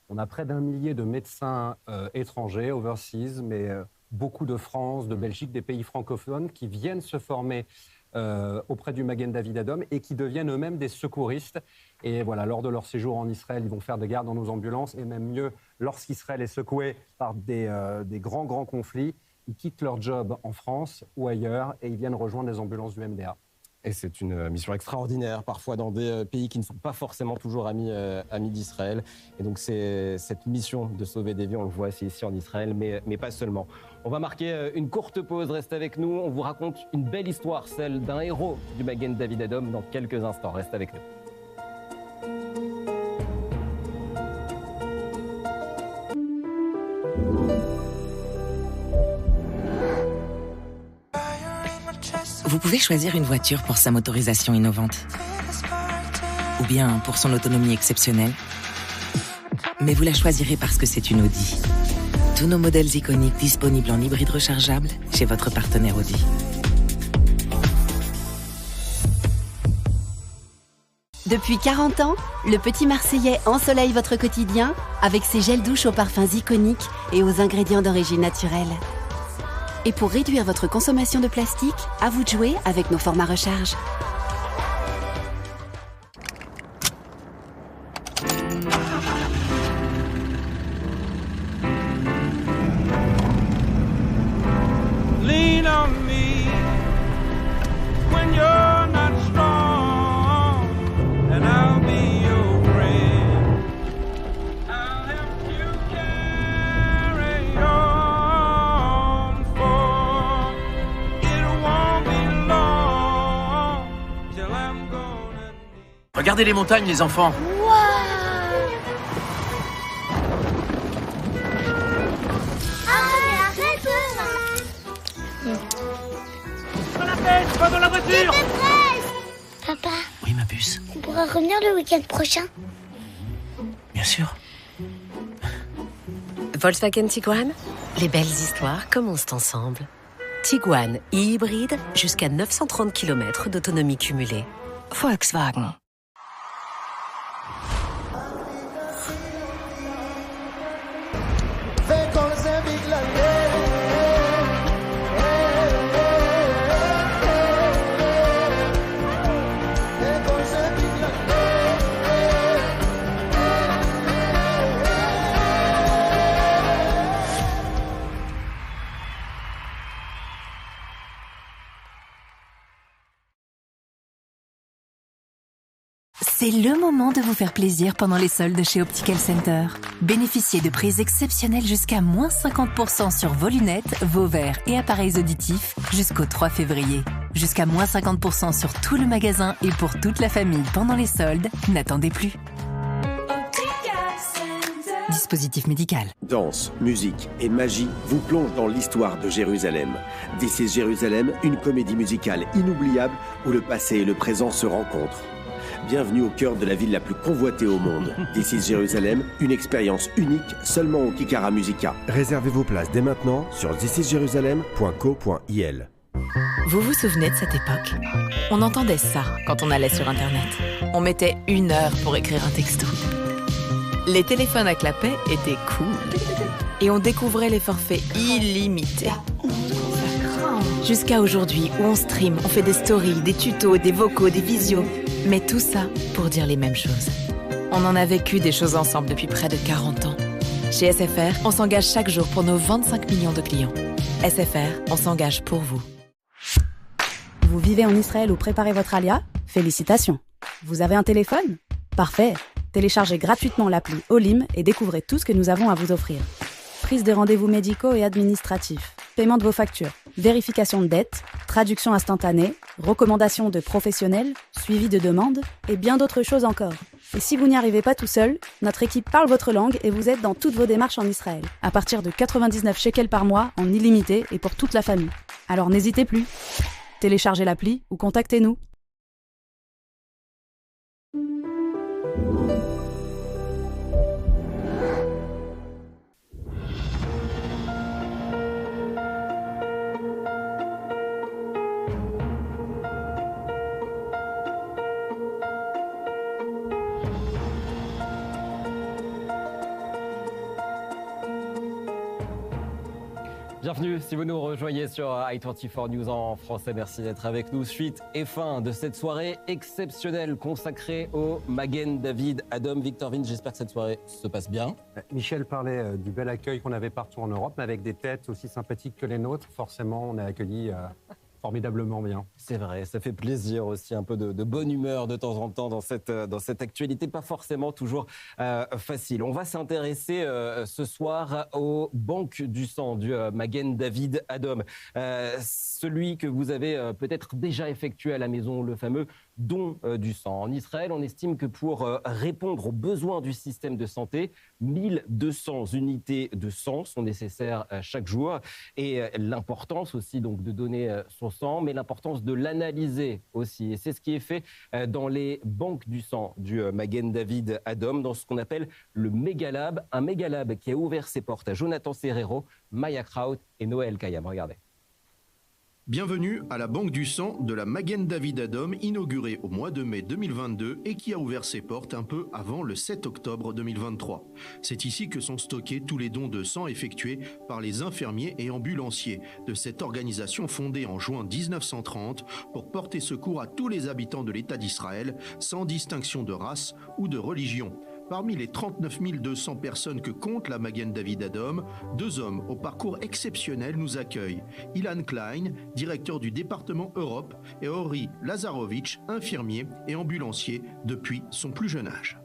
On a près d'1 millier de médecins étrangers, overseas, mais beaucoup de France, de Belgique, des pays francophones qui viennent se former auprès du Magen David Adom et qui deviennent eux-mêmes des secouristes. Et voilà, lors de leur séjour en Israël, ils vont faire des gardes dans nos ambulances. Et même mieux, lorsqu'Israël est secoué par des grands conflits, ils quittent leur job en France ou ailleurs et ils viennent rejoindre les ambulances du MDA. Et c'est une mission extraordinaire, parfois dans des pays qui ne sont pas forcément toujours amis d'Israël. Et donc c'est cette mission de sauver des vies, on le voit ici en Israël, mais pas seulement. On va marquer une courte pause, restez avec nous. On vous raconte une belle histoire, celle d'un héros du Magen David Adom dans quelques instants. Restez avec nous. Vous pouvez choisir une voiture pour sa motorisation innovante ou bien pour son autonomie exceptionnelle. Mais vous la choisirez parce que c'est une Audi. Tous nos modèles iconiques disponibles en hybride rechargeable chez votre partenaire Audi. Depuis 40 ans, le Petit Marseillais ensoleille votre quotidien avec ses gels douche aux parfums iconiques et aux ingrédients d'origine naturelle. Et pour réduire votre consommation de plastique, à vous de jouer avec nos formats recharge. Lean on me when you're not strong, and I'll be your friend. I'll help you carry on, for it won't be long till I'm gonna need. Regardez les montagnes, les enfants. Pas dans la voiture! Papa, Oui, ma puce. on pourra revenir le week-end prochain? Bien sûr. Volkswagen Tiguan, les belles histoires commencent ensemble. Tiguan e-hybride, jusqu'à 930 km d'autonomie cumulée. Volkswagen. C'est le moment de vous faire plaisir pendant les soldes chez Optical Center. Bénéficiez de prix exceptionnels jusqu'à moins 50% sur vos lunettes, vos verres et appareils auditifs jusqu'au 3 février. Jusqu'à moins 50% sur tout le magasin et pour toute la famille pendant les soldes. N'attendez plus. Dispositif médical. Danse, musique et magie vous plongent dans l'histoire de Jérusalem. This is Jérusalem, une comédie musicale inoubliable où le passé et le présent se rencontrent. Bienvenue au cœur de la ville la plus convoitée au monde. This is Jérusalem, une expérience unique seulement au Kikara Musica. Réservez vos places dès maintenant sur thisisjerusalem.co.il. Vous vous souvenez de cette époque? On entendait ça quand on allait sur Internet. On mettait 1 heure pour écrire un texto. Les téléphones à clapet étaient cool. Et on découvrait les forfaits illimités. Jusqu'à aujourd'hui, où on stream, on fait des stories, des tutos, des vocaux, des visios. Mais tout ça pour dire les mêmes choses. On en a vécu des choses ensemble depuis près de 40 ans. Chez SFR, on s'engage chaque jour pour nos 25 millions de clients. SFR, on s'engage pour vous. Vous vivez en Israël ou préparez votre alia? Félicitations. Vous avez un téléphone? Parfait. Téléchargez gratuitement l'appli Olim et découvrez tout ce que nous avons à vous offrir. Prise de rendez-vous médicaux et administratifs, paiement de vos factures, vérification de dettes, traduction instantanée, recommandations de professionnels, suivi de demandes et bien d'autres choses encore. Et si vous n'y arrivez pas tout seul, notre équipe parle votre langue et vous aide dans toutes vos démarches en Israël, à partir de 99 shekels par mois en illimité et pour toute la famille. Alors n'hésitez plus. Téléchargez l'appli ou contactez-nous. Bienvenue si vous nous rejoignez sur i24 News en français. Merci d'être avec nous. Suite et fin de cette soirée exceptionnelle consacrée au Magen David Adom. Victor Vince, j'espère que cette soirée se passe bien. Michel parlait du bel accueil qu'on avait partout en Europe, mais avec des têtes aussi sympathiques que les nôtres. Forcément, on est accueillis formidablement bien. C'est vrai, ça fait plaisir aussi, un peu de bonne humeur de temps en temps dans cette actualité, pas forcément toujours facile. On va s'intéresser ce soir aux banques du sang du Magen David Adom. Celui que vous avez peut-être déjà effectué à la maison, le fameux don du sang. En Israël, on estime que pour répondre aux besoins du système de santé, 1200 unités de sang sont nécessaires chaque jour. Et l'importance aussi donc de donner son sang, mais l'importance de l'analyser aussi. Et c'est ce qui est fait dans les banques du sang du Magen David Adom, dans ce qu'on appelle le Megalab. Un Megalab qui a ouvert ses portes à Jonathan Serrero, Maya Kraut et Noël Kayam. Regardez. Bienvenue à la Banque du sang de la Magen David Adom, inaugurée au mois de mai 2022 et qui a ouvert ses portes un peu avant le 7 octobre 2023. C'est ici que sont stockés tous les dons de sang effectués par les infirmiers et ambulanciers de cette organisation fondée en juin 1930 pour porter secours à tous les habitants de l'État d'Israël sans distinction de race ou de religion. Parmi les 39 200 personnes que compte la Magen David Adom, 2 hommes au parcours exceptionnel nous accueillent. Ilan Klein, directeur du département Europe, et Ori Lazarovitch, infirmier et ambulancier depuis son plus jeune âge.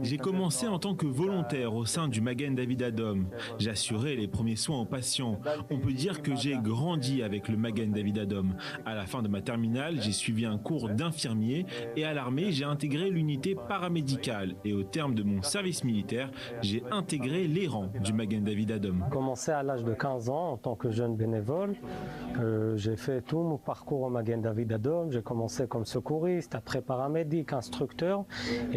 J'ai commencé en tant que volontaire au sein du Magen David Adom. J'assurais les premiers soins aux patients. On peut dire que j'ai grandi avec le Magen David Adom. À la fin de ma terminale, j'ai suivi un cours d'infirmier et à l'armée, j'ai intégré l'unité paramédicale. Et au terme de mon service militaire, j'ai intégré les rangs du Magen David Adom. J'ai commencé à l'âge de 15 ans en tant que jeune bénévole. J'ai fait tout mon parcours au Magen David Adom. J'ai commencé comme secouriste, après paramédic, instructeur.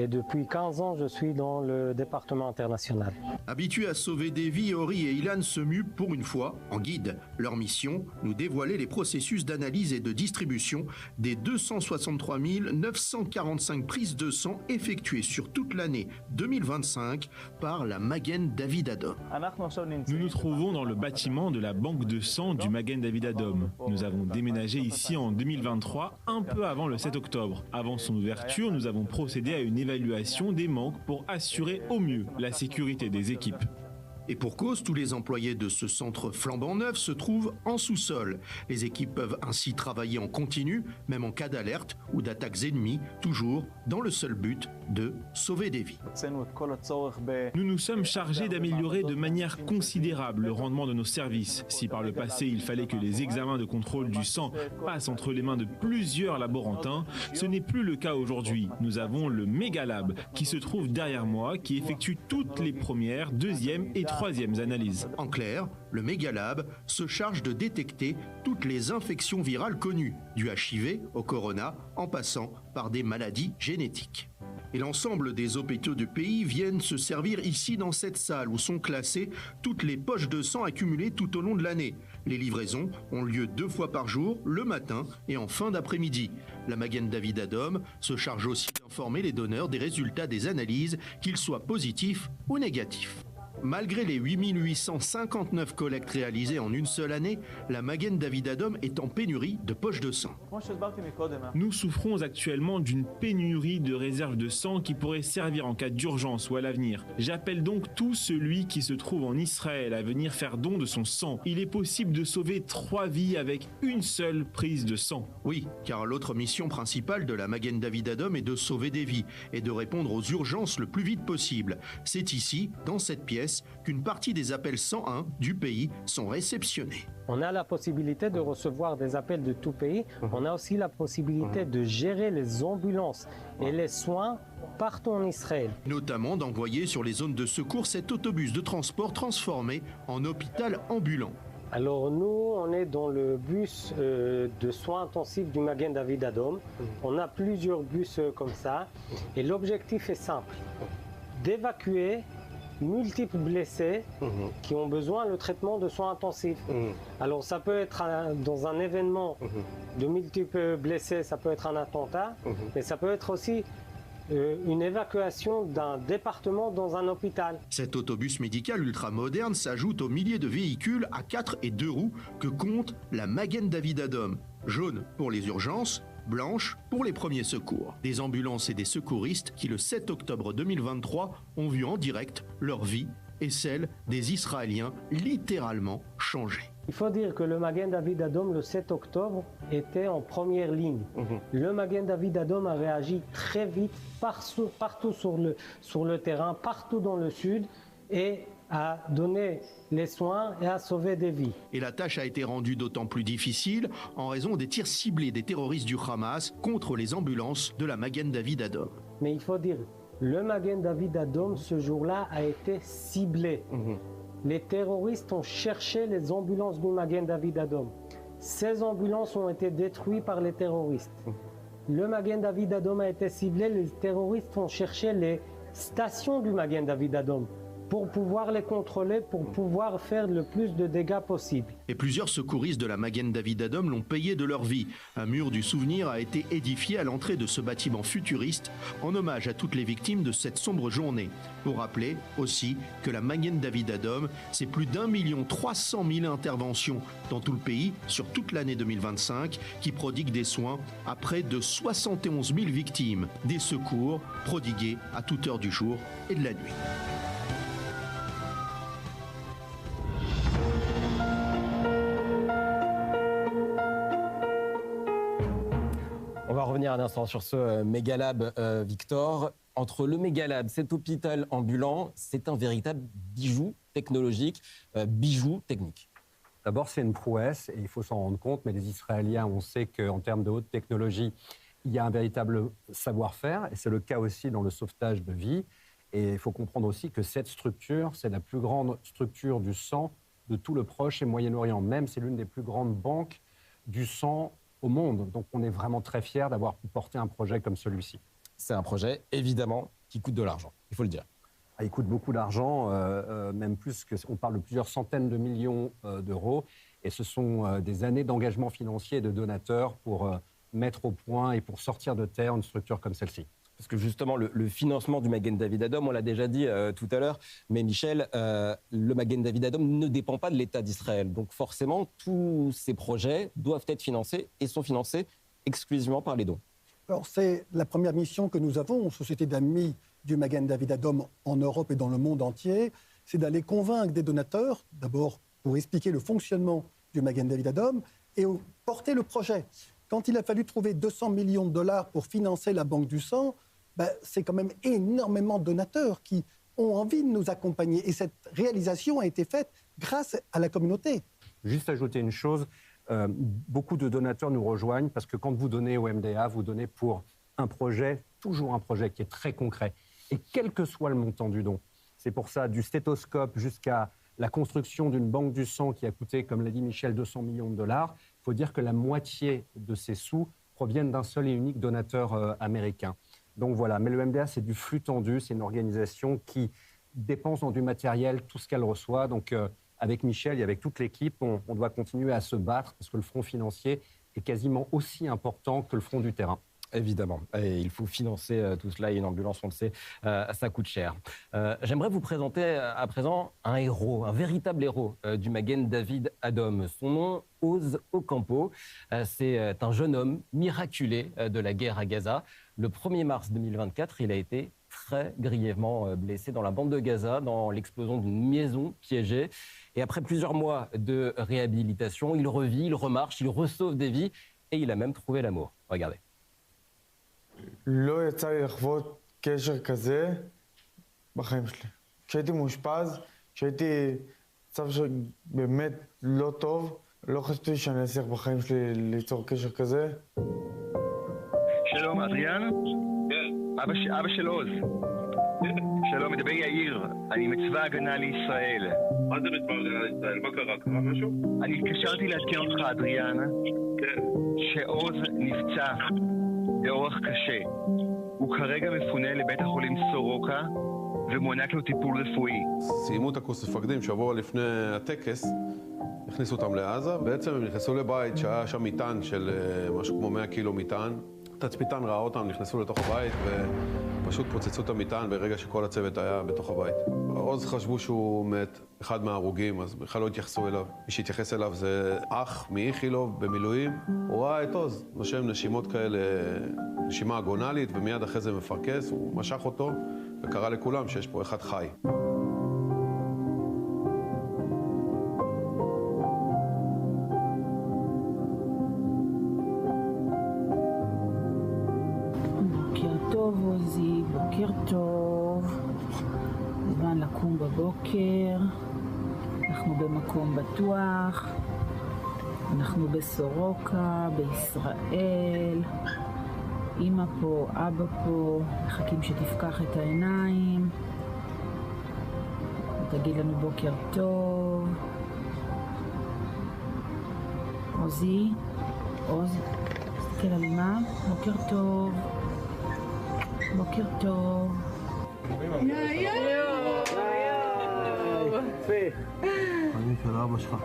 Et depuis 15 ans, je suis dans le département international. Habitués à sauver des vies, Ori et Ilan se muent pour une fois en guide. Leur mission, nous dévoiler les processus d'analyse et de distribution des 263 945 prises de sang effectuées sur toute l'année 2025 par la Magen David Adom. Nous nous trouvons dans le bâtiment de la banque de sang du Magen David Adom. Nous avons déménagé ici en 2023, un peu avant le 7 octobre. Avant son ouverture, nous avons procédé à une évaluation des manques pour assurer au mieux la sécurité des équipes. Et pour cause, tous les employés de ce centre flambant neuf se trouvent en sous-sol. Les équipes peuvent ainsi travailler en continu, même en cas d'alerte ou d'attaques ennemies, toujours dans le seul but de sauver des vies. Nous nous sommes chargés d'améliorer de manière considérable le rendement de nos services. Si par le passé, il fallait que les examens de contrôle du sang passent entre les mains de plusieurs laborantins, ce n'est plus le cas aujourd'hui. Nous avons le Megalab qui se trouve derrière moi, qui effectue toutes les premières, deuxièmes et troisièmes analyses. En clair, le Megalab se charge de détecter toutes les infections virales connues, du HIV au corona, en passant par des maladies génétiques. Et l'ensemble des hôpitaux du pays viennent se servir ici dans cette salle où sont classées toutes les poches de sang accumulées tout au long de l'année. Les livraisons ont lieu 2 fois par jour, le matin et en fin d'après-midi. La Magen David Adom se charge aussi d'informer les donneurs des résultats des analyses, qu'ils soient positifs ou négatifs. Malgré les 8859 collectes réalisées en une seule année, la Magen David Adom est en pénurie de poches de sang. Nous souffrons actuellement d'une pénurie de réserves de sang qui pourrait servir en cas d'urgence ou à l'avenir. J'appelle donc tout celui qui se trouve en Israël à venir faire don de son sang. Il est possible de sauver 3 vies avec une seule prise de sang. Oui, car l'autre mission principale de la Magen David Adom est de sauver des vies et de répondre aux urgences le plus vite possible. C'est ici, dans cette pièce, qu'une partie des appels 101 du pays sont réceptionnés. On a la possibilité de recevoir des appels de tout pays. On a aussi la possibilité de gérer les ambulances et les soins partout en Israël. Notamment d'envoyer sur les zones de secours cet autobus de transport transformé en hôpital ambulant. Alors nous, on est dans le bus de soins intensifs du Magen David Adom. On a plusieurs bus comme ça. Et l'objectif est simple, d'évacuer multiples blessés qui ont besoin de traitement de soins intensifs. Alors ça peut être dans un événement de multiples blessés, ça peut être un attentat, mais ça peut être aussi une évacuation d'un département dans un hôpital. Cet autobus médical ultramoderne s'ajoute aux milliers de véhicules à 4 et 2 roues que compte la Magen David Adom. Jaune pour les urgences, blanche pour les premiers secours. Des ambulances et des secouristes qui, le 7 octobre 2023, ont vu en direct leur vie et celle des Israéliens littéralement changer. Il faut dire que le Magen David Adom, le 7 octobre, était en première ligne. Le Magen David Adom a réagi très vite partout sur le terrain, partout dans le sud, et a donné les soins et a sauvé des vies. Et la tâche a été rendue d'autant plus difficile en raison des tirs ciblés des terroristes du Hamas contre les ambulances de la Magen David Adom. Mais il faut dire, le Magen David Adom, ce jour-là, a été ciblé. Les terroristes ont cherché les ambulances du Magen David Adom. Ces ambulances ont été détruites par les terroristes. Le Magen David Adom a été ciblé, les terroristes ont cherché les stations du Magen David Adom pour pouvoir les contrôler, pour pouvoir faire le plus de dégâts possible. Et plusieurs secouristes de la Magen David Adom l'ont payé de leur vie. Un mur du souvenir a été édifié à l'entrée de ce bâtiment futuriste en hommage à toutes les victimes de cette sombre journée. Pour rappeler aussi que la Magen David Adom, c'est plus d'1 300 000 interventions dans tout le pays sur toute l'année 2025 qui prodiguent des soins à près de 71 000 victimes. Des secours prodigués à toute heure du jour et de la nuit. On va revenir un instant sur ce Mégalab, Victor. Entre le Mégalab, cet hôpital ambulant, c'est un véritable bijou technologique, bijou technique. D'abord, c'est une prouesse et il faut s'en rendre compte, mais les Israéliens, on sait qu'en termes de haute technologie, il y a un véritable savoir-faire et c'est le cas aussi dans le sauvetage de vie. Et il faut comprendre aussi que cette structure, c'est la plus grande structure du sang de tout le Proche et Moyen-Orient. Même, c'est l'une des plus grandes banques du sang au monde. Donc, on est vraiment très fiers d'avoir pu porter un projet comme celui-ci. C'est un projet, évidemment, qui coûte de l'argent, il faut le dire. Il coûte beaucoup d'argent, même plus on parle de plusieurs centaines de millions d'euros. Et ce sont des années d'engagement financier et de donateurs pour mettre au point et pour sortir de terre une structure comme celle-ci. Parce que justement, le financement du Magen David Adom, on l'a déjà dit tout à l'heure, mais Michel, le Magen David Adom ne dépend pas de l'État d'Israël. Donc forcément, tous ces projets doivent être financés et sont financés exclusivement par les dons. Alors c'est la première mission que nous avons, Société d'amis du Magen David Adom en Europe et dans le monde entier, c'est d'aller convaincre des donateurs, d'abord pour expliquer le fonctionnement du Magen David Adom et porter le projet. Quand il a fallu trouver 200 millions de dollars pour financer la Banque du Sang, c'est quand même énormément de donateurs qui ont envie de nous accompagner. Et cette réalisation a été faite grâce à la communauté. Juste ajouter une chose, beaucoup de donateurs nous rejoignent parce que quand vous donnez au MDA, vous donnez pour un projet, toujours un projet qui est très concret. Et quel que soit le montant du don. C'est pour ça, du stéthoscope jusqu'à la construction d'une banque du sang qui a coûté, comme l'a dit Michel, 200 millions de dollars, il faut dire que la moitié de ces sous proviennent d'un seul et unique donateur américain. Donc voilà, mais le MDA, c'est du flux tendu, c'est une organisation qui dépense dans du matériel tout ce qu'elle reçoit. Donc avec Michel et avec toute l'équipe, on doit continuer à se battre parce que le front financier est quasiment aussi important que le front du terrain. Évidemment, et il faut financer tout cela et une ambulance, on le sait, ça coûte cher. J'aimerais vous présenter à présent un héros, un véritable héros du Magen David Adom. Son nom, Oz Ocampo. C'est un jeune homme miraculé de la guerre à Gaza. Le 1er mars 2024, il a été très grièvement blessé dans la bande de Gaza, dans l'explosion d'une maison piégée. Et après plusieurs mois de réhabilitation, il revit, il remarche, il resauve des vies et il a même trouvé l'amour. Regardez. לא יצא לי לחוות קשר כזה בחיים שלי. כשהייתי מאושפז, כשהייתי מצב שבאמת לא טוב, לא חשבתי שאני אצליח בחיים שלי ליצור קשר כזה. שלום, אדריאן? כן. אבא של עוז. שלום, מדבר יאיר. אני מצבא הגנה לישראל. מה זה מצבא הגנה לישראל? מה קרה? קרה משהו? אני התקשרתי לעדכן אותך, אדריאן. כן. שעוז נפצע. באורח קשה. הוא כרגע מפונה לבית החולים סורוקה ומוענק לו טיפול רפואי. סיימו את הקורס מפקדים שבוע לפני הטקס, הכניסו אותם לעזה. בעצם הם נכנסו לבית שהיה שם מטען של משהו כמו 100 קילו מטען. תצפיתן ראה אותם, נכנסו לתוך הבית פשוט פוצצו את המטען ברגע שכל הצוות היה בתוך הבית. עוז חשבו שהוא מת, אחד מההרוגים, אז בכלל לא התייחסו אליו. מי שהתייחס אליו זה אח מאיכילוב במילואים. הוא ראה את עוז, נושם נשימות כאלה, נשימה אגונלית, ומיד אחרי זה מפרקס, הוא משך אותו וקרא לכולם שיש פה אחד חי. בוקר טוב, זמן לקום בבוקר, אנחנו במקום בטוח, אנחנו בסורוקה, בישראל, אמא פה, אבא פה, מחכים שתפקח את העיניים, ותגיד לנו בוקר טוב. עוזי, עוז, תסתכל על אמא, בוקר טוב. בוקר טוב. אני של אבא שלך.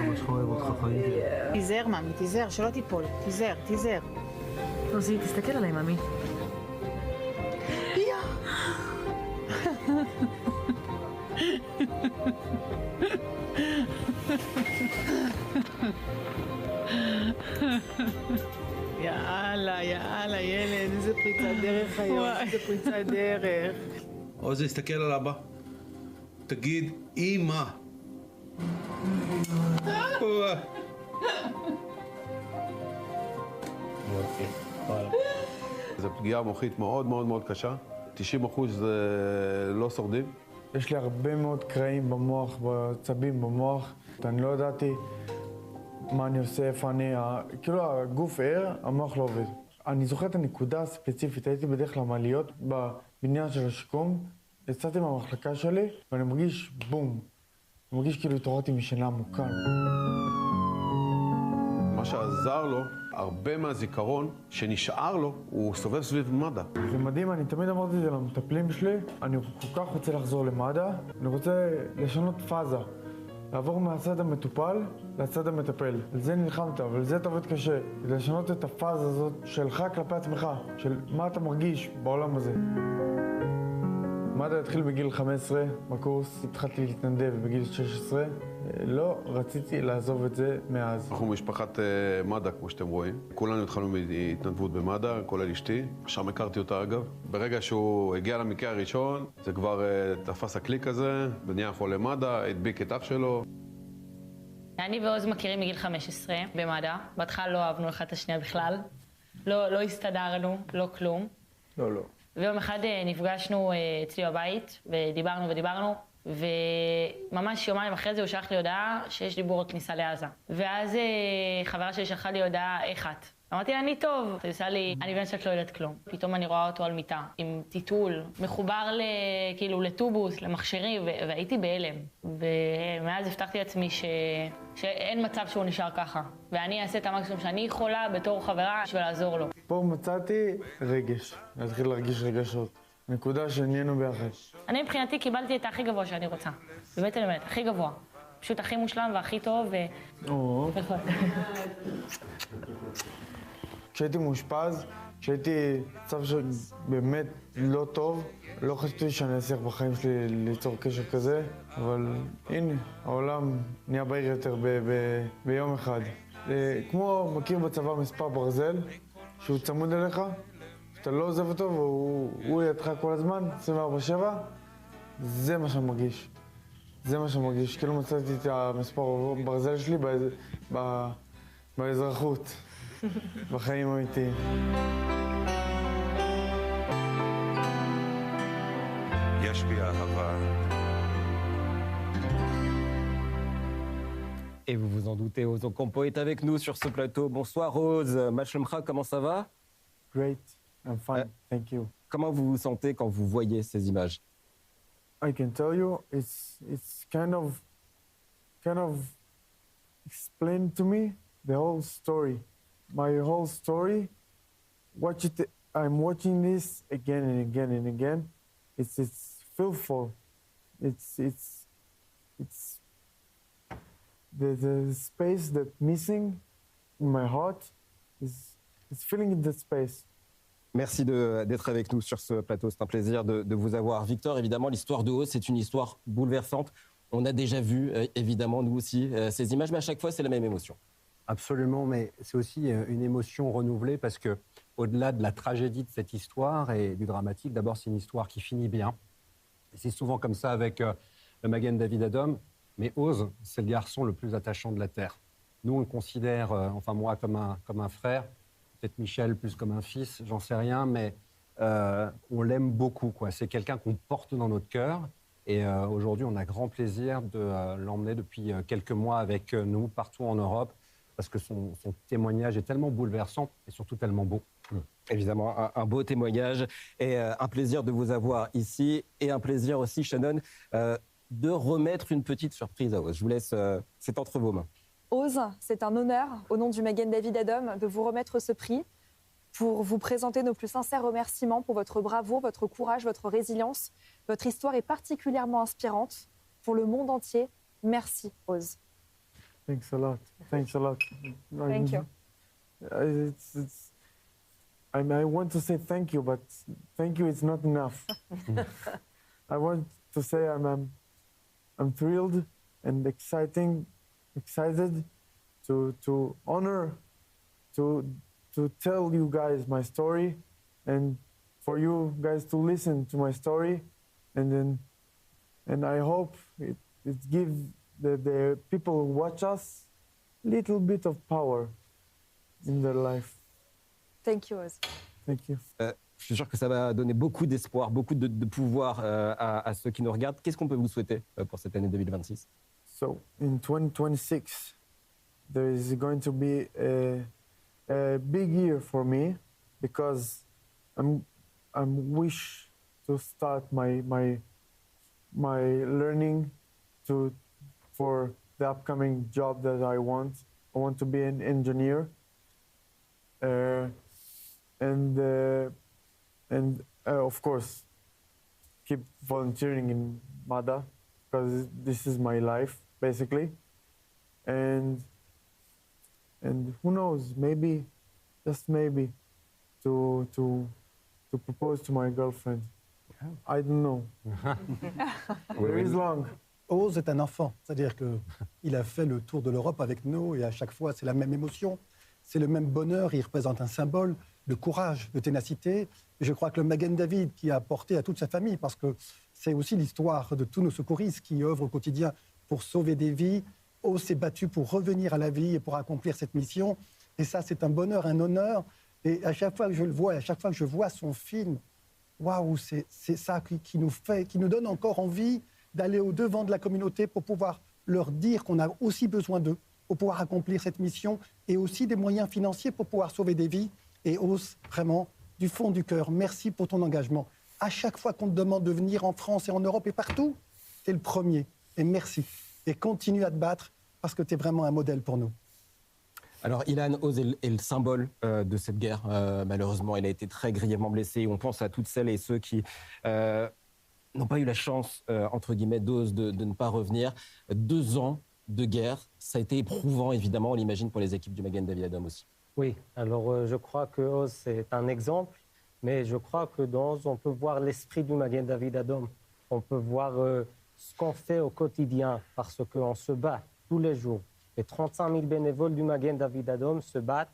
אבא שלך אוהב אותך חיים. תיזהר ממי, תיזהר, שלא תיפול. תיזהר, תיזהר. עוזי, תסתכל עליי ממי. יאללה, יאללה, ילד, איזה פריצת דרך היום, איזה פריצת דרך. עוזי, תסתכל על אבא. תגיד, אמא. זו פגיעה מוחית מאוד מאוד מאוד קשה. 90% זה לא שורדים. יש לי הרבה מאוד קרעים במוח, בעצבים במוח. אני לא ידעתי מה אני עושה, איפה אני, כאילו הגוף ער, המוח לא עובד. אני זוכר את הנקודה הספציפית, הייתי בדרך כלל מעליות בבניין של השיקום, יצאתי מהמחלקה שלי ואני מרגיש בום. אני מרגיש כאילו התעוררתי משינה עמוקה. מה שעזר לו, הרבה מהזיכרון שנשאר לו, הוא סובב סביב מד"א. זה מדהים, אני תמיד אמרתי את זה למטפלים שלי, אני כל כך רוצה לחזור למד"א, אני רוצה לשנות פאזה. לעבור מהצד המטופל לצד המטפל. על זה נלחמת, אבל זה תעבוד קשה. כדי לשנות את הפאזה הזאת שלך כלפי עצמך, של מה אתה מרגיש בעולם הזה. מד"א התחיל בגיל 15 בקורס, התחלתי להתנדב בגיל 16. לא רציתי לעזוב את זה מאז. אנחנו משפחת מד"א, כמו שאתם רואים. כולנו התחלנו בהתנדבות במד"א, כולל אשתי. שם הכרתי אותה אגב. ברגע שהוא הגיע למקרה הראשון, זה כבר תפס הקליק הזה, ונהיה חולה מד"א, הדביק את אח שלו. אני ועוז מכירים מגיל 15 במד"א. בהתחלה לא אהבנו אחד את השנייה בכלל. לא הסתדרנו, לא כלום. לא. ויום אחד נפגשנו אצלי בבית, ודיברנו, וממש יומיים אחרי זה הוא שלח לי הודעה שיש דיבור על כניסה לעזה. ואז חברה שלי שלחה לי הודעה, איך את? אמרתי לה, אני טוב. היא עושה לי, אני באמת שאת לא יודעת כלום. פתאום אני רואה אותו על מיטה, עם טיטול, מחובר כאילו לטובוס, למכשירים, והייתי בהלם. ומאז הבטחתי לעצמי שאין מצב שהוא נשאר ככה. ואני אעשה את המקסימום שאני יכולה בתור חברה בשביל לעזור לו. פה מצאתי רגש, להתחיל להרגיש רגשות. נקודה שנהיינו ביחד. אני מבחינתי קיבלתי את הכי גבוה שאני רוצה. באמת, הכי גבוה. פשוט הכי מושלם והכי טוב כשהייתי מאושפז, כשהייתי מצב שבאמת לא טוב, לא חשבתי שאני אצליח בחיים שלי ליצור קשר כזה, אבל הנה, העולם נהיה בהיר יותר ביום אחד. כמו מכיר בצבא מספר ברזל, שהוא צמוד אליך, שאתה לא עוזב אותו והוא לידך כל הזמן, 24/7, זה מה שאני מרגיש. זה מה שאני מרגיש, כאילו מצאתי את המספר ברזל שלי באזרחות, בחיים האמיתיים. יש בי אהבה. Et vous vous en doutez, Oz Ocampo est avec nous sur ce plateau. Bonsoir Oz, Machlumcha, comment ça va? Great, I'm fine, thank you. Comment vous vous sentez quand vous voyez ces images? I can tell you, it's kind of explained to me the whole story, my whole story. I'm watching this again and again and again. It's fearful. It's the space that's missing in my heart is filling in that space. Merci d'être avec nous sur ce plateau. C'est un plaisir de vous avoir. Victor, évidemment, l'histoire de Oz, c'est une histoire bouleversante. On a déjà vu, évidemment, nous aussi, ces images, mais à chaque fois, c'est la même émotion. Absolument, mais c'est aussi une émotion renouvelée parce que, au-delà de la tragédie de cette histoire et du dramatique, d'abord, c'est une histoire qui finit bien. Et c'est souvent comme ça avec le Magen David Adom, mais Oz, c'est le garçon le plus attachant de la Terre. Nous, on le considère, enfin moi, comme un frère, peut-être Michel plus comme un fils, j'en sais rien, mais on l'aime beaucoup, quoi. C'est quelqu'un qu'on porte dans notre cœur. Et aujourd'hui, on a grand plaisir de l'emmener depuis quelques mois avec nous partout en Europe, parce que son témoignage est tellement bouleversant et surtout tellement beau. Évidemment, un beau témoignage et un plaisir de vous avoir ici. Et un plaisir aussi, Shannon, de remettre une petite surprise à Oz. Je vous laisse, c'est entre vos mains. Oz, c'est un honneur, au nom du Magen David Adom, de vous remettre ce prix pour vous présenter nos plus sincères remerciements pour votre bravoure, votre courage, votre résilience. Votre histoire est particulièrement inspirante pour le monde entier. Merci, Oz. Thanks a lot. Thanks a lot. Thank you. I want to say thank you, but thank you is not enough. I want to say I'm thrilled and excited to honor to tell you guys my story and for you guys to listen to my story and I hope it gives the people who watch us a little bit of power in their life. Thank you, Oz. Thank you. Je suis sûr que ça va donner beaucoup d'espoir, beaucoup de pouvoir à ceux qui nous regardent. Qu'est-ce qu'on peut vous souhaiter pour cette année 2026? So, in 2026, there is going to be a big year for me because I'm wish to start my learning for the upcoming job that I want. I want to be an engineer. And of course, keep volunteering in MADA because this is my life, basically. And who knows, maybe, just maybe, to propose to my girlfriend. I don't know. There is long. Oz est un enfant, c'est-à-dire qu'il a fait le tour de l'Europe avec nous et à chaque fois, c'est la même émotion. C'est le même bonheur, il représente un symbole de courage, de ténacité. Et je crois que le Magen David qui a apporté à toute sa famille, parce que c'est aussi l'histoire de tous nos secouristes qui œuvrent au quotidien pour sauver des vies. Oz s'est battu pour revenir à la vie et pour accomplir cette mission. Et ça, c'est un bonheur, un honneur. Et à chaque fois que je le vois, à chaque fois que je vois son film, waouh, c'est ça qui nous donne encore envie d'aller au-devant de la communauté pour pouvoir leur dire qu'on a aussi besoin d'eux, pour pouvoir accomplir cette mission et aussi des moyens financiers pour pouvoir sauver des vies. Et Oz, vraiment, du fond du cœur, merci pour ton engagement. À chaque fois qu'on te demande de venir en France et en Europe et partout, tu es le premier. Et merci. Et continue à te battre parce que tu es vraiment un modèle pour nous. Alors, Ilan, Oz est le symbole de cette guerre. Malheureusement, il a été très grièvement blessé. On pense à toutes celles et ceux qui n'ont pas eu la chance, entre guillemets, d'Oz de ne pas revenir. 2 ans de guerre, ça a été éprouvant, évidemment, on l'imagine, pour les équipes du Magen David Adom aussi. Oui, alors je crois que Oz, c'est un exemple, mais je crois que dans Oz, on peut voir l'esprit du Magen David Adom. On peut voir ce qu'on fait au quotidien, parce qu'on se bat tous les jours. Les 35 000 bénévoles du Magen David Adom se battent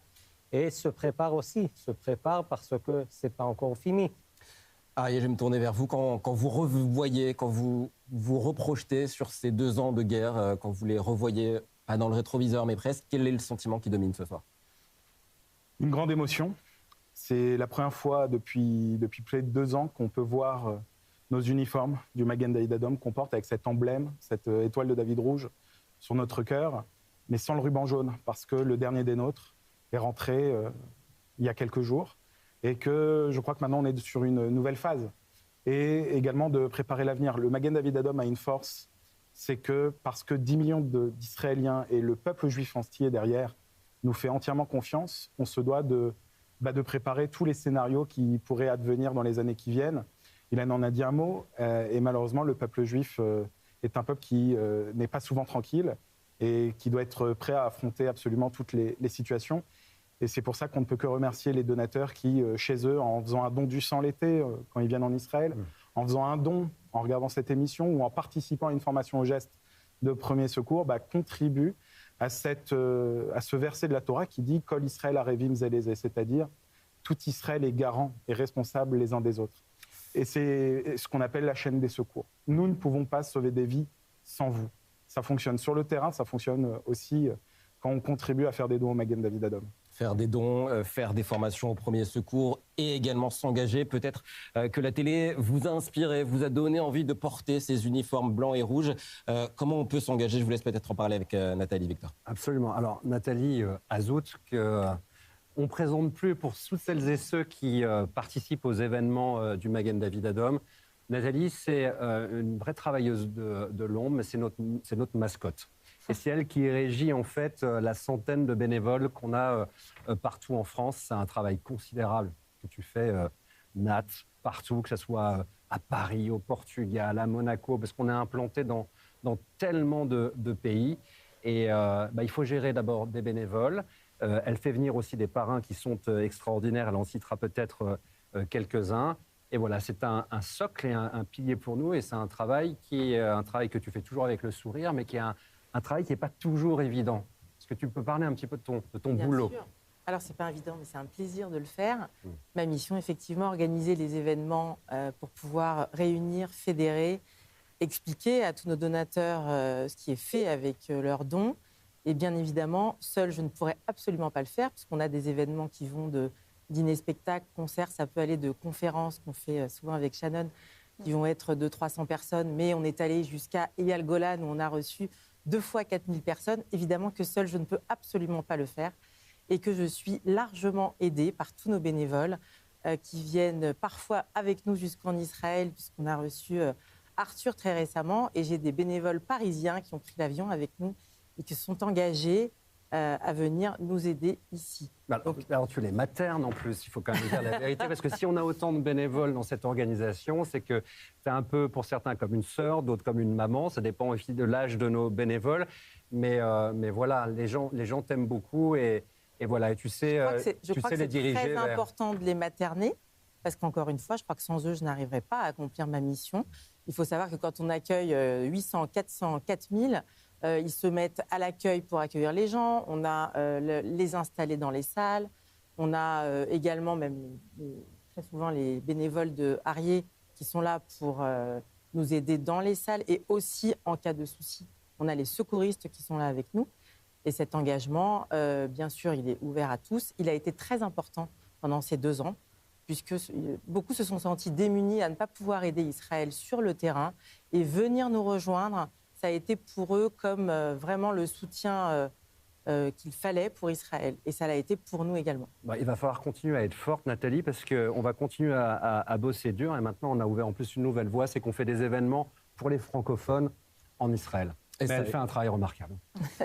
et se préparent aussi. Se préparent parce que ce n'est pas encore fini. Ariel, je vais me tourner vers vous. Quand vous revoyez, quand vous vous reprojetez sur ces 2 ans de guerre, quand vous les revoyez, pas dans le rétroviseur, mais presque, quel est le sentiment qui domine ce soir? Une grande émotion. C'est la première fois depuis près de 2 ans qu'on peut voir nos uniformes du Magen David Adom qu'on porte avec cet emblème, cette étoile de David rouge sur notre cœur, mais sans le ruban jaune, parce que le dernier des nôtres est rentré il y a quelques jours. Et que je crois que maintenant on est sur une nouvelle phase. Et également de préparer l'avenir. Le Magen David Adom a une force, c'est que parce que 10 millions d'Israéliens et le peuple juif entier derrière nous fait entièrement confiance, on se doit de préparer tous les scénarios qui pourraient advenir dans les années qui viennent. Il en a dit un mot, et malheureusement le peuple juif est un peuple qui n'est pas souvent tranquille et qui doit être prêt à affronter absolument toutes les situations. Et c'est pour ça qu'on ne peut que remercier les donateurs qui, chez eux, en faisant un don du sang l'été, quand ils viennent en Israël, en faisant un don, en regardant cette émission ou en participant à une formation au geste de premier secours, contribuent à ce verset de la Torah qui dit « Kol Israël arevim ze leze », c'est-à-dire tout Israël est garant et responsable les uns des autres. Et c'est ce qu'on appelle la chaîne des secours. Nous ne pouvons pas sauver des vies sans vous. Ça fonctionne sur le terrain, ça fonctionne aussi quand on contribue à faire des dons au Magen David Adom. Faire des dons, faire des formations au premier secours et également s'engager. Peut-être que la télé vous a inspiré, vous a donné envie de porter ces uniformes blancs et rouges. Comment on peut s'engager? Je vous laisse peut-être en parler avec Nathalie, Victor. Absolument. Alors, Nathalie ajoute qu'on ne présente plus pour toutes celles et ceux qui participent aux événements du Magen David Adom. Nathalie, c'est une vraie travailleuse de l'ombre, mais c'est notre mascotte. Et c'est elle qui régit en fait la centaine de bénévoles qu'on a partout en France. C'est un travail considérable que tu fais, Nat, partout, que ce soit à Paris, au Portugal, à Monaco, parce qu'on est implanté dans tellement de pays. Et il faut gérer d'abord des bénévoles. Elle fait venir aussi des parrains qui sont extraordinaires. Elle en citera peut-être quelques-uns. Et voilà, c'est un socle et un pilier pour nous. Et c'est un travail qui est un travail que tu fais toujours avec le sourire, mais qui est un travail qui n'est pas toujours évident. Est-ce que tu peux parler un petit peu de ton boulot? Bien sûr. Alors, ce n'est pas évident, mais c'est un plaisir de le faire. Ma mission, effectivement, organiser les événements pour pouvoir réunir, fédérer, expliquer à tous nos donateurs ce qui est fait avec leurs dons. Et bien évidemment, seule, je ne pourrais absolument pas le faire, puisqu'on a des événements qui vont de dîner, spectacle, concert, ça peut aller de conférences qu'on fait souvent avec Shannon, qui vont être de 300 personnes, mais on est allé jusqu'à Eyal Golan, où on a reçu 2 fois 4000 personnes. Évidemment que seule, je ne peux absolument pas le faire et que je suis largement aidée par tous nos bénévoles qui viennent parfois avec nous jusqu'en Israël, puisqu'on a reçu Arthur très récemment, et j'ai des bénévoles parisiens qui ont pris l'avion avec nous et qui se sont engagés à venir nous aider ici. Alors tu les maternes en plus, il faut quand même dire la vérité, parce que si on a autant de bénévoles dans cette organisation, c'est que tu es un peu pour certains comme une sœur, d'autres comme une maman, ça dépend aussi de l'âge de nos bénévoles, mais voilà, les gens t'aiment beaucoup et voilà, et tu sais les diriger. C'est très important de les materner, parce qu'encore une fois, je crois que sans eux, je n'arriverai pas à accomplir ma mission. Il faut savoir que quand on accueille 800, 400, 4000, ils se mettent à l'accueil pour accueillir les gens, on a les installer dans les salles, on a également même très souvent les bénévoles de Arié qui sont là pour nous aider dans les salles et aussi en cas de souci. On a les secouristes qui sont là avec nous et cet engagement, bien sûr, il est ouvert à tous. Il a été très important pendant ces 2 ans puisque beaucoup se sont sentis démunis à ne pas pouvoir aider Israël sur le terrain et venir nous rejoindre. Ça a été pour eux comme vraiment le soutien qu'il fallait pour Israël. Et ça l'a été pour nous également. Il va falloir continuer à être forte, Nathalie, parce qu'on va continuer à bosser dur. Et maintenant, on a ouvert en plus une nouvelle voie, c'est qu'on fait des événements pour les francophones en Israël. Et elle fait un travail remarquable.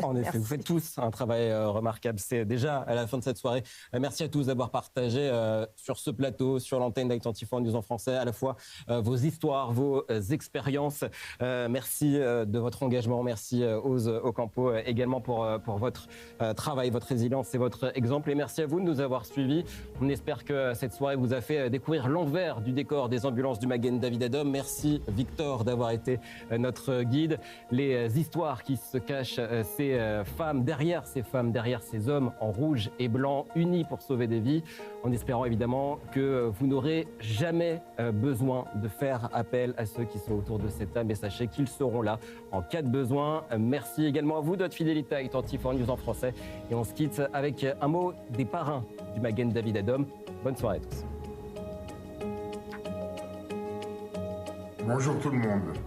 En effet, vous faites tous un travail remarquable. C'est déjà à la fin de cette soirée. Merci à tous d'avoir partagé sur ce plateau, sur l'antenne d'Actantifo News en français, à la fois vos histoires, vos expériences. Merci de votre engagement. Merci Oz Ocampo également pour votre travail, votre résilience et votre exemple. Et merci à vous de nous avoir suivis. On espère que cette soirée vous a fait découvrir l'envers du décor des ambulances du Magen David Adom. Merci Victor d'avoir été notre guide. Les histoires qui se cachent, ces femmes, derrière ces hommes en rouge et blanc, unis pour sauver des vies, en espérant évidemment que vous n'aurez jamais besoin de faire appel à ceux qui sont autour de cette table, et sachez qu'ils seront là en cas de besoin. Merci également à vous de votre fidélité à Actantifo News en français, et on se quitte avec un mot des parrains du Magen David Adom. Bonne soirée à tous. Bonjour tout le monde.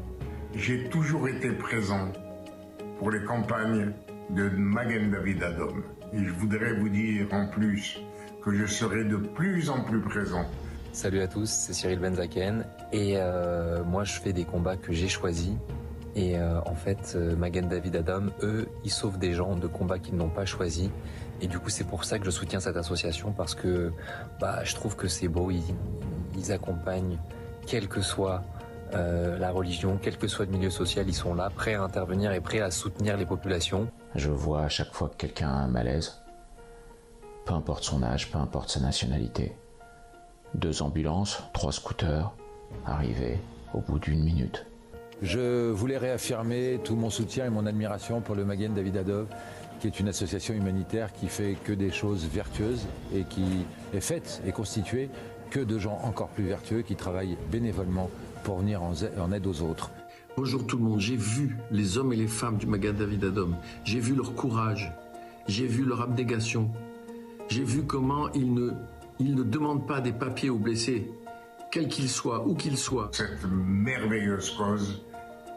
J'ai toujours été présent pour les campagnes de Magen David Adom. Et je voudrais vous dire en plus que je serai de plus en plus présent. Salut à tous, c'est Cyril Benzaken et moi je fais des combats que j'ai choisis. Et en fait, Magen David Adom, eux, ils sauvent des gens de combats qu'ils n'ont pas choisis. Et du coup, c'est pour ça que je soutiens cette association, parce que je trouve que c'est beau, ils accompagnent, quelle que soit la religion, quel que soit le milieu social, ils sont là, prêts à intervenir et prêts à soutenir les populations. Je vois à chaque fois que quelqu'un a un malaise, peu importe son âge, peu importe sa nationalité. 2 ambulances, 3 scooters, arrivés au bout d'1 minute. Je voulais réaffirmer tout mon soutien et mon admiration pour le Magen David Adom, qui est une association humanitaire qui fait que des choses vertueuses et qui est faite et constituée que de gens encore plus vertueux qui travaillent bénévolement pour venir en aide aux autres. Bonjour tout le monde, j'ai vu les hommes et les femmes du Magen David Adom, j'ai vu leur courage, j'ai vu leur abnégation, j'ai vu comment ils ne demandent pas des papiers aux blessés, quels qu'ils soient, où qu'ils soient. Cette merveilleuse cause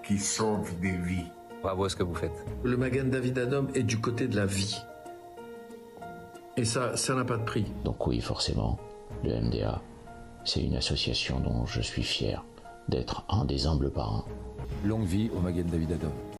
qui sauve des vies. Bravo à ce que vous faites. Le Magen David Adom est du côté de la vie. Et ça n'a pas de prix. Donc oui, forcément, le MDA, c'est une association dont je suis fier d'être un des humbles parrains. Longue vie au Magen David Adom.